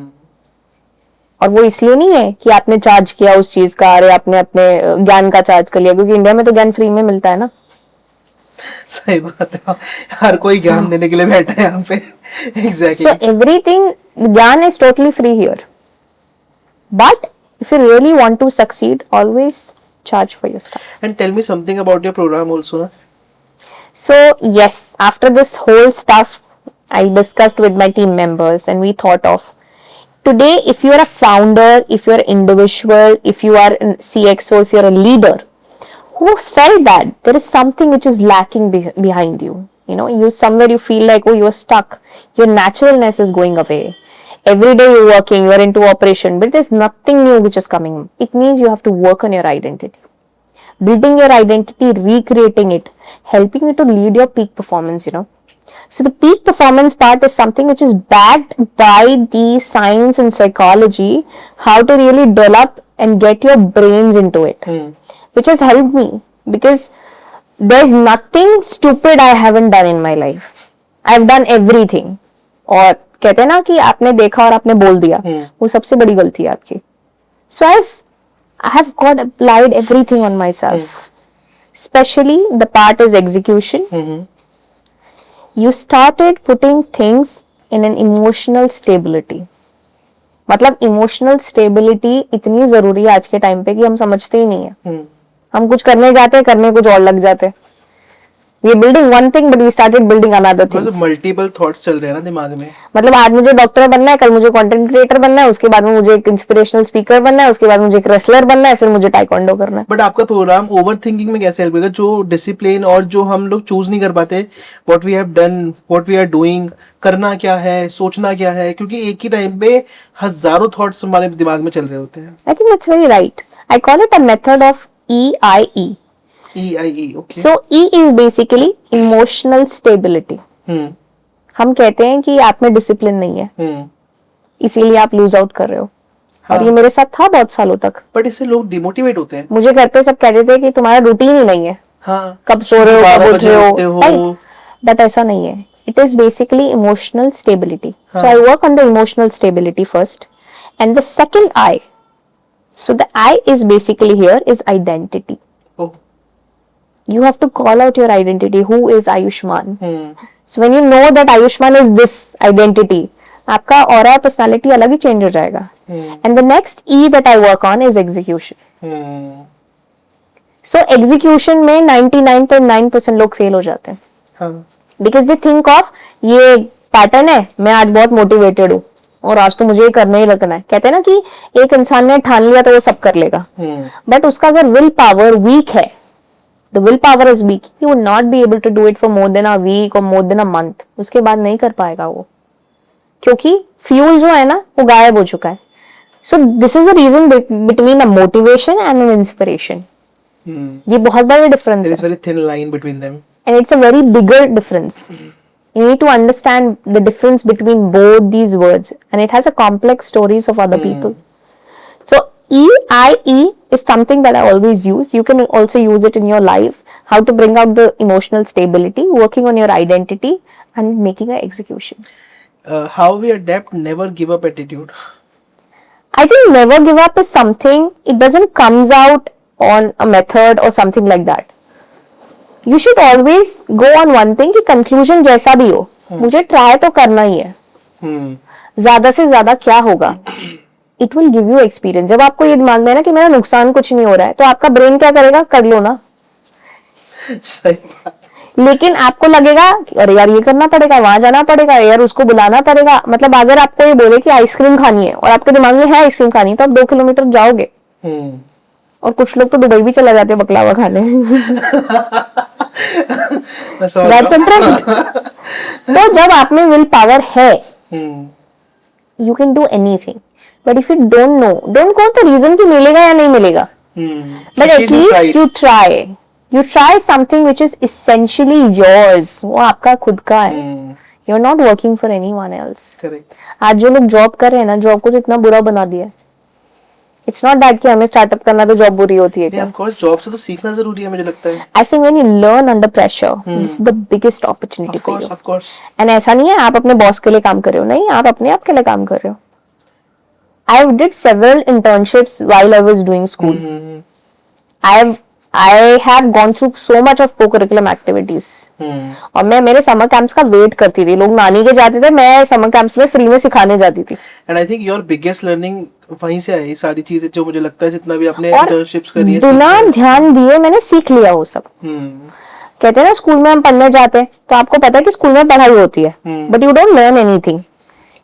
और वो इसलिए नहीं है कि आपने चार्ज किया उस चीज का, अरे आपने अपने ज्ञान का चार्ज कर लिया, क्योंकि इंडिया में तो ज्ञान फ्री में मिलता है ना. सही बात है, हर कोई ज्ञान देने के लिए बैठा है यहाँ पे. Exactly. So everything, ज्ञान is totally free here. But if you really want to succeed, always charge for your stuff. And tell me something about your program also, na? So yes, after this whole stuff, I discussed with my team members and we thought of, today if you are a founder, if you are an individual, if you are a CXO, if you are a leader, who felt that there is something which is lacking behind you. You know, you somewhere you feel like, oh, you're stuck. Your naturalness is going away. Every day you're working, you're into operation, but there's nothing new which is coming. It means you have to work on your identity. Building your identity, recreating it, helping you to lead your peak performance, you know. So the peak performance part is something which is backed by the science and psychology, how to really develop and get your brains into it. Which has helped me, because there's nothing stupid I haven't done in my life. I've done everything. और कहते हैं ना कि आपने देखा और आपने बोल दिया, वो सबसे बड़ी गलती है आपकी. So I have got applied everything on myself. Especially the part is execution. You started putting things in an emotional stability. मतलब इमोशनल स्टेबिलिटी इतनी जरूरी है आज के टाइम पे कि हम समझते ही नहीं है. हम कुछ करने जाते हैं, करने कुछ और लग जाते हैं. We building one thing but we started building another things. Multiple thoughts चल रहे हैं ना दिमाग में. मतलब आज मुझे डॉक्टर बनना है, कल मुझे कंटेंट क्रिएटर बनना है, उसके बाद में मुझे एक इंस्पिरेशनल स्पीकर बनना है, उसके बाद मुझे एक रेसलर बनना है, फिर मुझे टाइकोंडो करना है. बट आपका प्रोग्राम ओवर थिंकिंग में कैसे हेल्प करेगा, जो डिसिप्लिन और जो हम लोग चूज नहीं कर पाते, what we have done, what we are doing, करना क्या है, सोचना क्या है, क्योंकि एक ही टाइम पे हजारों थॉट्स हमारे दिमाग में चल रहे होते हैं. I think that's very right. I call it a method of EIE. EIE. Okay. So E is basically emotional stability. हम कहते हैं कि आप में डिसिप्लिन नहीं है, इसीलिए आप लूज आउट कर रहे हो. हाँ. और ये मेरे साथ था बहुत सालों तक. बट इससे लोग डिमोटिवेट होते हैं. मुझे घर पे सब कहते थे कि तुम्हारा रूटीन ही नहीं है. हाँ. कब सो रहे हो, कब उठ रहे हो. हो. बट ऐसा नहीं है. It is basically emotional stability. So I work on the emotional stability first, and the second I. So the I is basically here is identity. Oh. You have to call out your identity. Who is Ayushman? So when you know that Ayushman is this identity, आपका aura personality अलग ही change हो जाएगा. And the next E that I work on is execution. So execution में 99.9% लोग fail हो जाते हैं. हाँ. Because they think of ये पैटर्न है, मैं आज बहुत मोटिवेटेड हूँ और आज तो मुझे ये करना ही लगना है. कहते हैं ना कि एक इंसान ने ठान लिया तो वो सब कर लेगा. बट उसका अगर विल पावर वीक है, the willpower is weak, he would not be able to do it for more than a week or more than a month. उसके बाद नहीं कर पाएगा वो, क्योंकि फ्यूल जो है ना वो गायब हो चुका है. So this is the reason between a motivation and an inspiration. ये बहुत बड़ा डिफरेंस है. There is very thin line between them. And it's a very bigger difference. You need to understand the difference between both these words, and it has a complex stories of other people. So EIE is something that I always use. You can also use it in your life. How to bring out the emotional stability, working on your identity, and making an execution. How we adapt never give up attitude. I think never give up is something, it doesn't comes out on a method or something like that. You should always go on one thing कि conclusion जैसा भी हो, मुझे try तो करना ही है. ज्यादा से ज्यादा क्या होगा? It will give you experience. जब आपको ये दिमाग में है ना कि मेरा नुकसान कुछ नहीं हो रहा है, तो आपका ब्रेन क्या करेगा? कर लो ना. सही बात. लेकिन आपको लगेगा कि अरे यार ये करना पड़ेगा, वहां जाना पड़ेगा, यार उसको बुलाना पड़ेगा. मतलब अगर आपको ये बोले कि आइसक्रीम खानी है और आपके दिमाग में है आइसक्रीम खानी, तो आप 2 किलोमीटर जाओगे. और कुछ लोग तो दुबई भी चला जाते हैं बकलावा खाने. That's a trend. तो जब आप में विल पावर है, you can do anything. But if you don't know, don't go the reason कि मिलेगा या नहीं मिलेगा. But at least you try. You try something which is essentially yours. वो आपका खुद का है. You're not working for anyone else. Correct. आज जो लोग जॉब कर रहे हैं ना, जॉब को तो इतना बुरा बना दिया है. It's not that कि हमें स्टार्टअप करना तो जॉब बुरी होती है क्या? Of course, जॉब से तो सीखना जरूरी है मुझे लगता है. I think when you learn under pressure, this is the biggest opportunity for you. Of course. And ऐसा नहीं है आप अपने बॉस के लिए काम कर रहे हो, नहीं, आप अपने आप के लिए काम कर रहे हो. I did several internships while I was doing school. I have gone through so much of co-curriculum activities. और मैं मेरे समर कैंप्स का वेट करती थी. लोग नानी के जाते थे, मैं समर कैंप्स में फ्री में सिखाने जाती थी. And I think your biggest learning वहीं से आई, सारी चीजें जो मुझे लगता है जितना भी आपने और इंटर्नशिप्स करी है. बिना ध्यान दिए मैंने सीख लिया वो सब. कहते हैं ना स्कूल में हम पढ़ने जाते हैं तो आपको पता है कि स्कूल में पढ़ाई होती है, but you don't learn anything,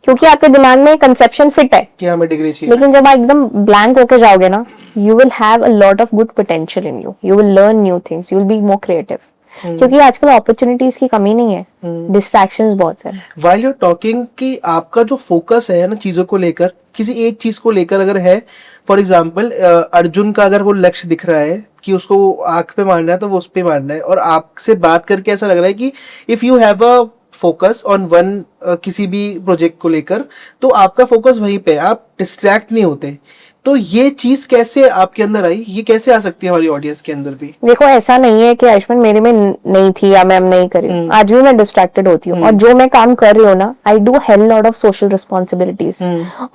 क्योंकि आपके दिमाग में कंसेप्शन फिट है कि हमें डिग्री चाहिए. लेकिन जब आप एकदम ब्लैंक होके जाओगे ना, you will have a lot of good potential in you. You will learn new things. You will be more creative. क्योंकि आजकल अपॉर्चुनिटीज की कमी नहीं है, डिस्ट्रैक्शंस बहुत है. While you're talking कि आपका जो फोकस है ना चीजों को लेकर, किसी एक चीज को लेकर अगर है, फॉर एग्जाम्पल अर्जुन का अगर वो लक्ष्य दिख रहा है कि उसको आंख पे मारना है तो वो उस पे मारना है, और आपसे बात करके ऐसा लग रहा है कि if you have a focus on one किसी भी प्रोजेक्ट को लेकर, तो आपका फोकस वहीं पे, आप डिस्ट्रैक्ट नहीं होते. तो ये चीज कैसे आपके अंदर आई, ये कैसे आ सकती है हमारी ऑडियंस के अंदर भी? देखो ऐसा नहीं है कि आयुष्मान मेरे में नहीं थी या मैं नहीं करी. आज भी मैं डिस्ट्रैक्टेड होती हूँ, और जो मैं काम कर रही हूँ ना, I do hell lot of social responsibilities.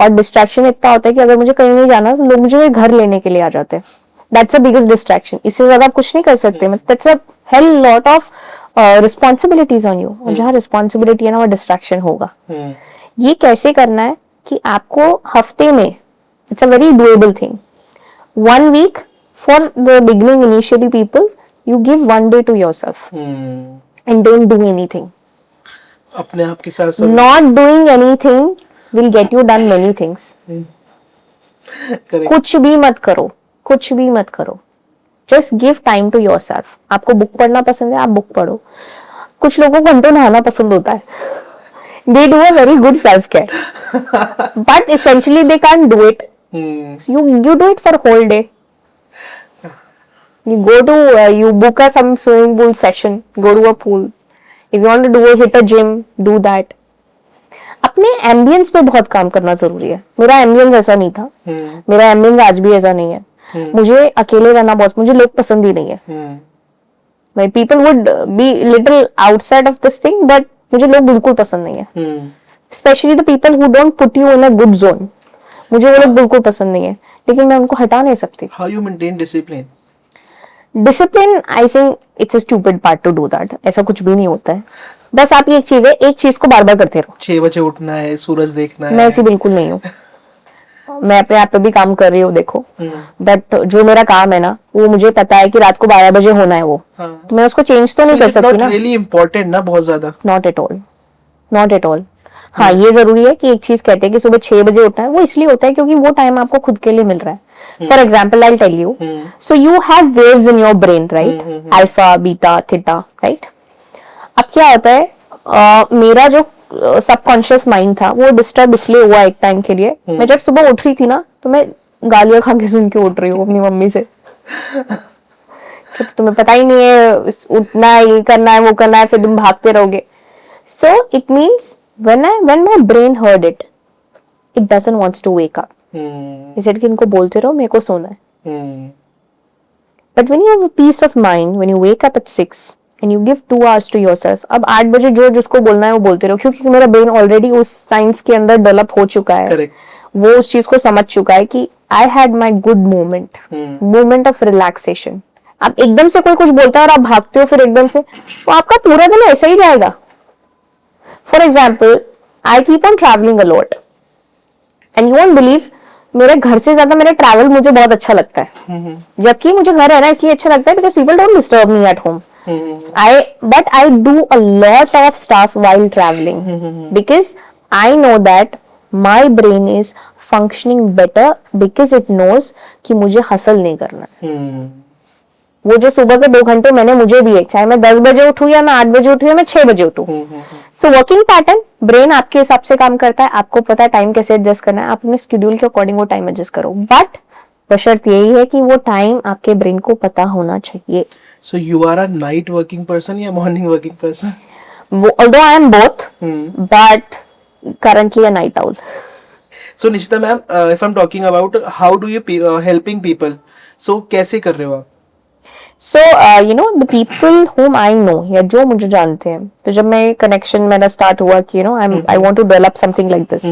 और डिस्ट्रैक्शन इतना होता है कि अगर मुझे कहीं नहीं जाना तो लोग मुझे घर लेने के लिए आ जाते हैं. That's a biggest distraction. इससे ज्यादा आप कुछ नहीं कर सकते. मतलब that's a hell lot of responsibilities on you. और जहाँ रिस्पॉन्सिबिलिटी है ना, वो डिस्ट्रैक्शन होगा. ये कैसे करना है कि आपको हफ्ते में, it's a very doable thing, 1 week for the beginning initially people, You give one day to yourself and don't do anything. अपने आप के साथ सब Not doing anything will get you done many things. Correct. कुछ भी मत करो, कुछ भी मत करो. Just give time to yourself. आपको बुक पढ़ना पसंद है, आप बुक पढ़ो. कुछ लोगों को घंटों नहाना पसंद होता है. They do a very good self-care. But essentially they can't do it. You do it for a whole day. You go to you book a some swimming pool session, go to a pool. If you want to do hit a gym, do that. अपने ambience पे बहुत काम करना जरूरी है. मेरा ambience ऐसा नहीं था. मेरा एम्बियंस आज भी ऐसा नहीं है. मुझे अकेले रहना बहुत, मुझे लोग पसंद ही नहीं है. My people would be little outside of this thing, but मुझे लोग बिल्कुल पसंद नहीं है. Especially the people who don't put you in a good zone. मुझे वो लोग बिल्कुल पसंद नहीं है, लेकिन मैं उनको हटा नहीं सकती. How you maintain discipline? Discipline, I think it's a stupid part to do that. ऐसा कुछ भी नहीं होता है. बस आप एक चीज है, एक चीज को बार बार करते रहो. 6 बजे उठना है, सूरज देखना है. मैं ऐसी बिल्कुल नहीं हूँ. मैं अपने आप पे भी काम कर रही हूँ, देखो. बट जो मेरा काम है ना, वो मुझे पता है कि रात को 12 बजे होना है वो. तो मैं उसको चेंज तो नहीं कर सकती ना. रियली इम्पोर्टेंट ना, बहुत ज्यादा. Not at all, not at all. हाँ, ये जरूरी है कि एक चीज कहते हैं कि सुबह 6 बजे उठना है, वो इसलिए होता है क्योंकि वो टाइम आपको खुद के लिए मिल रहा है. For example, I tell you, so you have waves in your brain, right? Alpha, beta, theta, right? अब क्या होता है, मेरा जो सबकॉन्शियस माइंड था वो डिस्टर्ब इसलिए हुआ एक टाइम के लिए. मैं जब सुबह उठ रही थी ना, तो मैं गालियां खा के सुन के उठ रही हूँ अपनी मम्मी से. तो तुम्हें पता ही नहीं है, उठना है, ये करना है, वो करना है, फिर तुम भागते रहोगे. So it means when my brain heard it doesn't wants to wake up. Is it कि इनको बोलते रहो, मेरे को सोना है. But when you have a peace of mind, when you wake up at 6 and you give 2 hours to yourself, अब 8 बजे जो जिसको बोलना है वो बोलते रहो, क्योंकि मेरा ब्रेन ऑलरेडी उस साइंस के अंदर डेवलप हो चुका है. Correct. वो उस चीज को समझ चुका है कि I had my good moment of relaxation. अब एकदम से कोई कुछ बोलता है और आप भागते हो फिर एकदम से, तो आपका पूरा दिन ऐसा ही जाएगा. For example, I keep on traveling a lot, and you won't believe, मेरे घर से ज्यादा मेरा ट्रैवल मुझे बहुत अच्छा लगता है. जबकि मुझे घर रहना इसलिए अच्छा लगता है because people don't disturb me at home. But I do a lot of stuff while traveling because I know that my brain is functioning better because it knows कि मुझे हसल नहीं करना. वो जो सुबह के 2 घंटे मैंने मुझे दिए, चाहे मैं 10 बजे उठूं या मैं 8 बजे उठूं या मैं 6 बजे उठूं. सो वर्किंग पैटर्न, ब्रेन आपके हिसाब से काम करता है. आपको पता है टाइम कैसे एडजस्ट करना है, आप अपने स्केड्यूल के अकॉर्डिंग वो टाइम एडजस्ट करो. बट बशर्त यही है कि वो टाइम आपके ब्रेन को पता होना चाहिए. So you are a night working person या morning working person? Although I am both, but currently a night owl. So Nishita ma'am, if I'm talking about how do you helping people, so कैसे कर रहे हो आप? So, the people whom I know, या जो मुझे जानते हैं, तो जब मैं कनेक्शन मेरा स्टार्ट हुआ कि I want to develop something like this.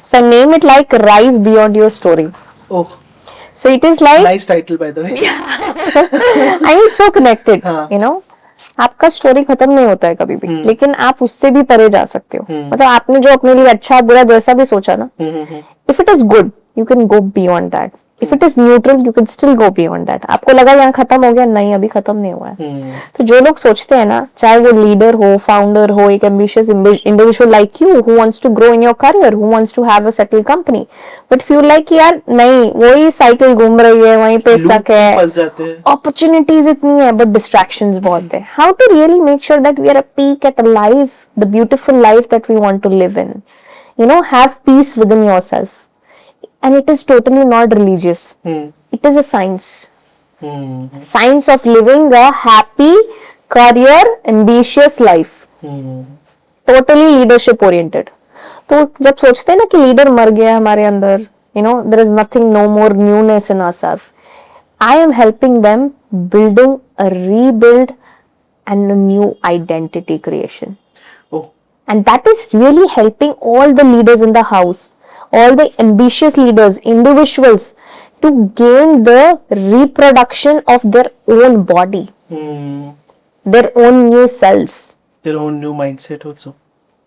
So I name it like Rise Beyond Your Story. Oh, so it is like nice title by the way. I mean, it's so connected. आपका story खत्म नहीं होता है कभी भी, लेकिन आप उससे भी परे जा सकते हो. मतलब आपने जो अपने लिए अच्छा बुरा जैसा भी सोचा ना, if it is good, you can go beyond that. If it is neutral, you can still go beyond that. आपको लगा यहाँ खत्म हो गया, नहीं, अभी खत्म नहीं हुआ है. तो जो लोग सोचते हैं ना, चाहे वो लीडर हो, फाउंडर हो, एक ambitious individual like you who wants to grow in your career, who wants to have a settled company, but feel like यार नहीं, वही साइकिल घूम रही है, वहीं पे स्टक है, फंस जाते हैं. अपॉर्चुनिटीज इतनी है बट डिस्ट्रैक्शंस बहुत है. How to really make sure that we are a peak at the life, the beautiful life that we want to live in. Have peace within yourself. And it is totally not religious. It is a science. Science of living a happy, career, ambitious life. Totally leadership oriented. तो जब सोचते हैं ना कि leader मर गया हमारे अंदर, there is nothing, no more newness in ourselves. I am helping them building a rebuild and a new identity creation. Oh. And that is really helping all the leaders in the house, all the ambitious leaders, individuals, to gain the reproduction of their own body, their own new cells, their own new mindset also.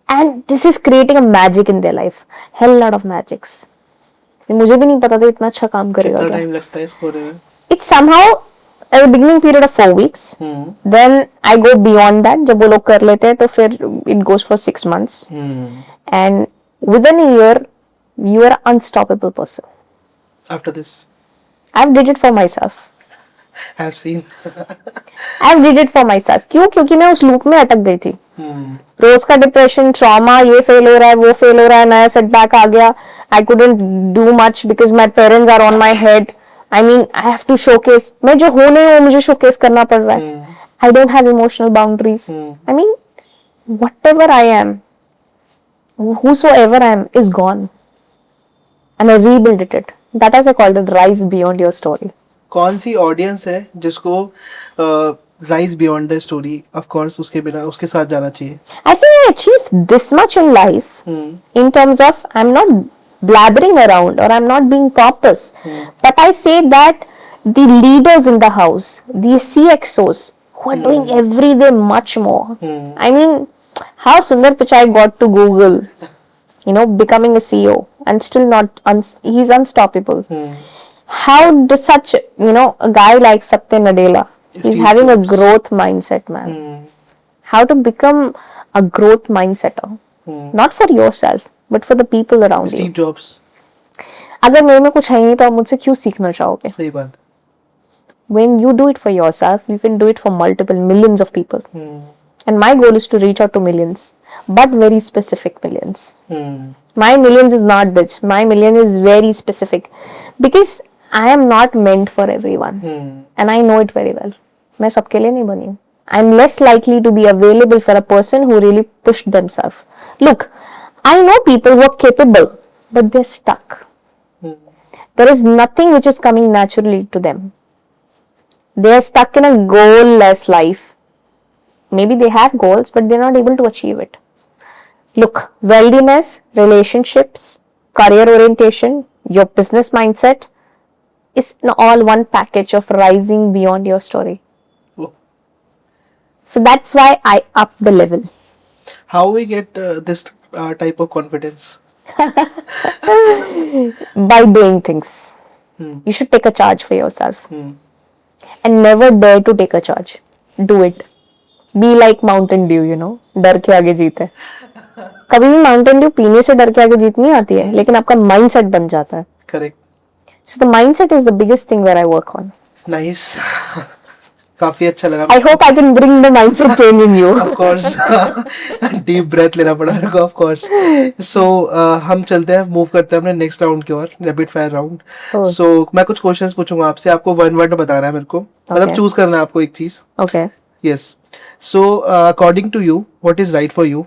And this is creating a magic in their life, hell lot of magics. मुझे भी नहीं पता था इतना अच्छा काम करेगा. कितना टाइम लगता है इसको? It's somehow a beginning period of 4 weeks. Then I go beyond that. जब वो लोग कर लेते हैं तो फिर it goes for 6 months. And within a year, you are an unstoppable person. After this, I've did it for myself. I've seen. I've did it for myself. क्यों? क्योंकि मैं उस लूप में अटक गई थी. रोज का डिप्रेशन, ट्रॉमा, ये फेल हो रहा है, वो फेल हो रहा है, नया सेटबैक आ गया. I couldn't do much because my parents are on my head. I mean, I have to showcase. मैं जो हूँ नहीं हूँ, मुझे showcase करना पड़ रहा है. I don't have emotional boundaries. I mean, whatever I am, whosoever I am, is gone. And I rebuilt it. That is I called it rise beyond your story. कौन सी ऑडियंस है जिसको rise beyond the story of course उसके बिना उसके साथ जाना चाहिए? I think I achieved this much in life in terms of I'm not blabbering around or I'm not being pompous, but I say that the leaders in the house, the CXOs who are doing every day much more. I mean, how Sundar Pichai got to Google, becoming a CEO and still not, he's unstoppable. How does such, a guy like Satya Nadella, he's Steve having Jobs. a growth mindset, man. How to become a growth mindsetter, not for yourself, but for the people around Steve you. Jobs. अगर मेरे में कुछ है ही नहीं तो आप मुझसे क्यों सीखना चाहोगे? सही बात. When you do it for yourself, you can do it for multiple millions of people. And my goal is to reach out to millions, but very specific millions. My millions is not this. My million is very specific because I am not meant for everyone, and I know it very well. मैं सबके लिए नहीं बनी हूँ. I'm less likely to be available for a person who really pushed themselves. Look, I know people who are capable, but they're stuck. There is nothing which is coming naturally to them. They are stuck in a goal-less life. Maybe they have goals, but they're not able to achieve it. Look, wealthiness, relationships, career orientation, your business mindset is all one package of rising beyond your story. Oh. So that's why I up the level. How we get this type of confidence? By doing things. You should take a charge for yourself. And never dare to take a charge. Do it. Be like Mountain Dew, डर के आगे जीत है. कभी भी Mountain Dew पीने से डर के आगे जीत नहीं आती है, लेकिन आपका माइंडसेट बन जाता है. Correct. So the mindset is the biggest thing where I work on. Nice. काफी अच्छा लगा. I hope I can bring the mindset change in you. Of course. Deep breath लेना पड़ा मेरे को. Of course. So हम चलते हैं, मूव करते हैं अपने नेक्स्ट राउंड की ओर, रैपिड फायर राउंड. So मैं कुछ क्वेश्चंस पूछूंगा आपसे, आपको वन वर्ड बताना है मेरे को, मतलब चूज करना है आपको एक चीज. Okay. Yes. So according to you, what is right for you?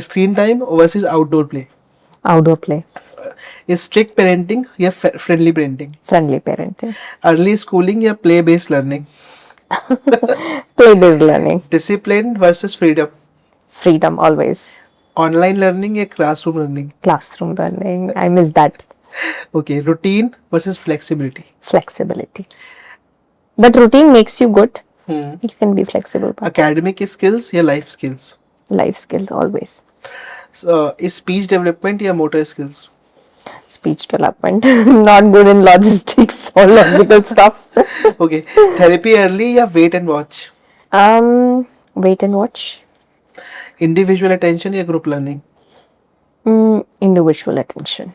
Screen time versus outdoor play. Outdoor play. Is strict parenting या friendly parenting? Friendly parenting. Early schooling या play based learning? Play based learning. Discipline versus freedom? Freedom always. Online learning या classroom learning? Classroom learning. I miss that. Okay. Routine versus flexibility? Flexibility. But routine makes you good. You can be flexible. Academic skills या life skills? Life skills always. Is speech development या motor skills? Speech development. Not good in logistics or logical stuff. Okay. Therapy early या wait and watch? Wait and watch. Individual attention या group learning? Individual attention.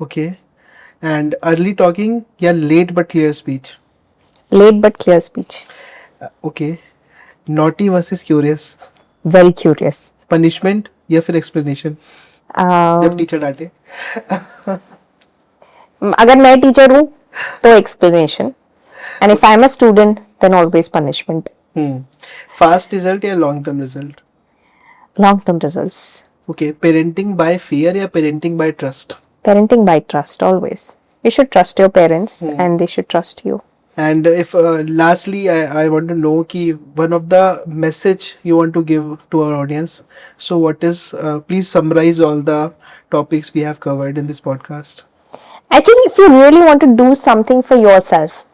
Okay. And early talking या late but clear speech? Late but clear speech. Okay. Naughty versus curious? Very curious. Punishment या फिर explanation? जब teacher डांटे? अगर मैं teacher हूँ तो explanation. And if I'm a student, then always punishment. Fast result या long term result? Long term results. Okay. Parenting by fear या parenting by trust? Parenting by trust always. You should trust your parents and they should trust you. And if lastly I want to know ki one of the message you want to give to our audience, so what is please summarize all the topics we have covered in this podcast. I think if you really want to do something for yourself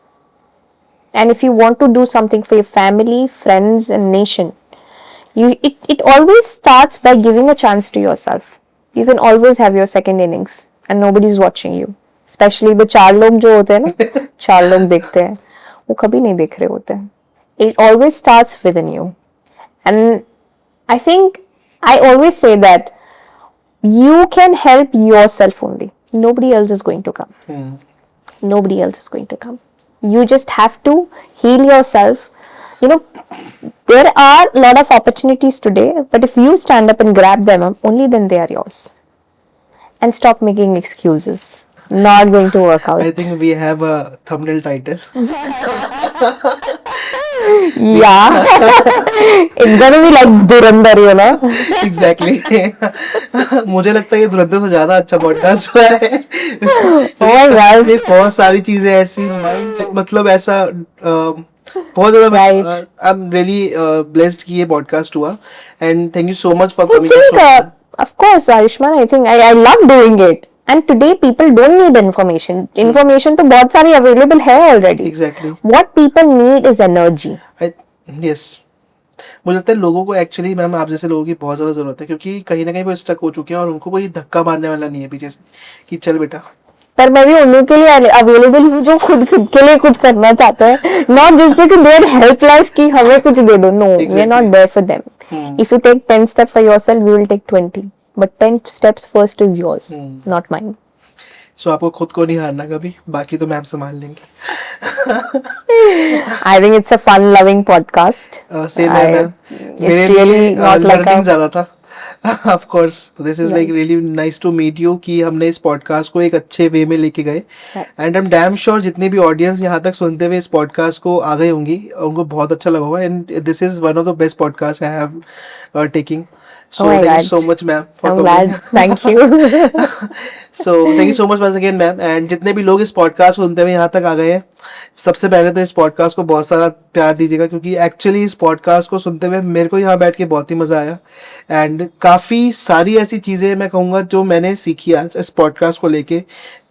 and if you want to do something for your family, friends and nation, it always starts by giving a chance to yourself. You can always have your second innings and nobody's watching you. Specially वो 4 लोग जो होते हैं ना 4 लोग देखते हैं, वो कभी नहीं देख रहे होते हैं. It always starts within you. And I think I always say that you can help yourself only. Nobody else is going to come. Nobody else is going to come. You just have to heal yourself. You know, there are a lot of opportunities today, but if you stand up and grab them, only then they are yours. And stop making excuses. Not going to work out. I think we have a thumbnail title. Yeah. It's gonna be like Durandar, you know. Exactly. मुझे लगता है ये धुरंधर से ज्यादा अच्छा podcast हुआ है. Oh God. ये बहुत सारी चीजें ऐसी मतलब ऐसा बहुत ज्यादा. Right. I am really blessed कि ये पॉडकास्ट हुआ and thank you so much for I coming. think, of course, Ayushman, I think I love doing it. And today people don't need information. Information तो बहुत सारी available है already. Exactly. What people need is energy. Yes मुझे लगता है लोगों को actually ma'am आप जैसे लोगों की बहुत ज्यादा जरूरत है क्योंकि कहीं ना कहीं वो स्टक हो चुके हैं और उनको कोई धक्का मारने वाला नहीं है पीछे से कि चल बेटा. पर मैं भी उन्हीं के लिए अवेलेबल हूँ जो खुद के लिए कुछ करना चाहते हैं. नॉट जस्ट कि दे आर हेल्पलेस कि हमें कुछ दे दो. No, we are not there for them. If you take 10 steps for yourself, we will take 20. But 10 steps first is yours, not mine. सो आपको खुद को नहीं हारना कभी, बाकी तो मैम संभाल लेंगे. I think it's a fun-loving podcast. Same है ma'am. It's really not like learning a. ज्यादा था. Of course, this is like really nice to meet you कि हमने इस पॉडकास्ट को एक अच्छे वे में लेके गए. And I am damn sure जितने भी ऑडियंस यहाँ तक सुनते हुए इस पॉडकास्ट को आ गई होंगी उनको बहुत अच्छा लगा होगा. And this is one of the best podcast I have taking. So Oh my thank you God. so much ma'am for I'm coming. glad. Thank you. So thank you so much once again ma'am. And जितने भी लोग इस podcast को सुनते हुए यहाँ तक आ गए हैं, सबसे पहले तो इस पॉडकास्ट को बहुत सारा प्यार दीजिएगा क्योंकि एक्चुअली इस पॉडकास्ट को सुनते हुए मेरे को यहाँ बैठ के बहुत ही मजा आया. एंड काफी सारी ऐसी चीजें मैं कहूँगा जो मैंने सीखी आज इस पॉडकास्ट को लेके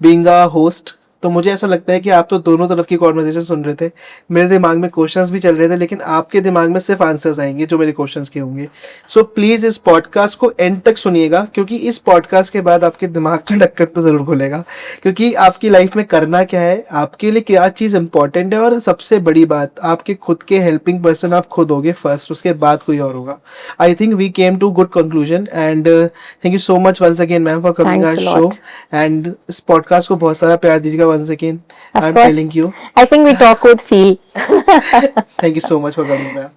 बीइंग अ होस्ट. तो मुझे ऐसा लगता है कि आप तो दोनों तरफ की कॉन्वर्सेशन सुन रहे थे. मेरे दिमाग में क्वेश्चंस भी चल रहे थे लेकिन आपके दिमाग में सिर्फ आंसर्स आएंगे जो मेरे क्वेश्चंस के होंगे. सो प्लीज इस पॉडकास्ट को एंड तक सुनिएगा क्योंकि इस पॉडकास्ट के बाद आपके दिमाग का ढक्कन तो जरूर खुलेगा क्योंकि आपकी लाइफ में करना क्या है, आपके लिए क्या चीज इंपॉर्टेंट है और सबसे बड़ी बात आपके खुद के हेल्पिंग पर्सन आप खुद होगे फर्स्ट, उसके बाद कोई और होगा. I think we came to good conclusion and thank you so much once again ma'am for coming our Thanks a show. lot. And इस पॉडकास्ट को बहुत सारा प्यार दीजिएगा once again. Of I'm course. telling you. I think we talk with feel. Thank you so much for coming, ma'am.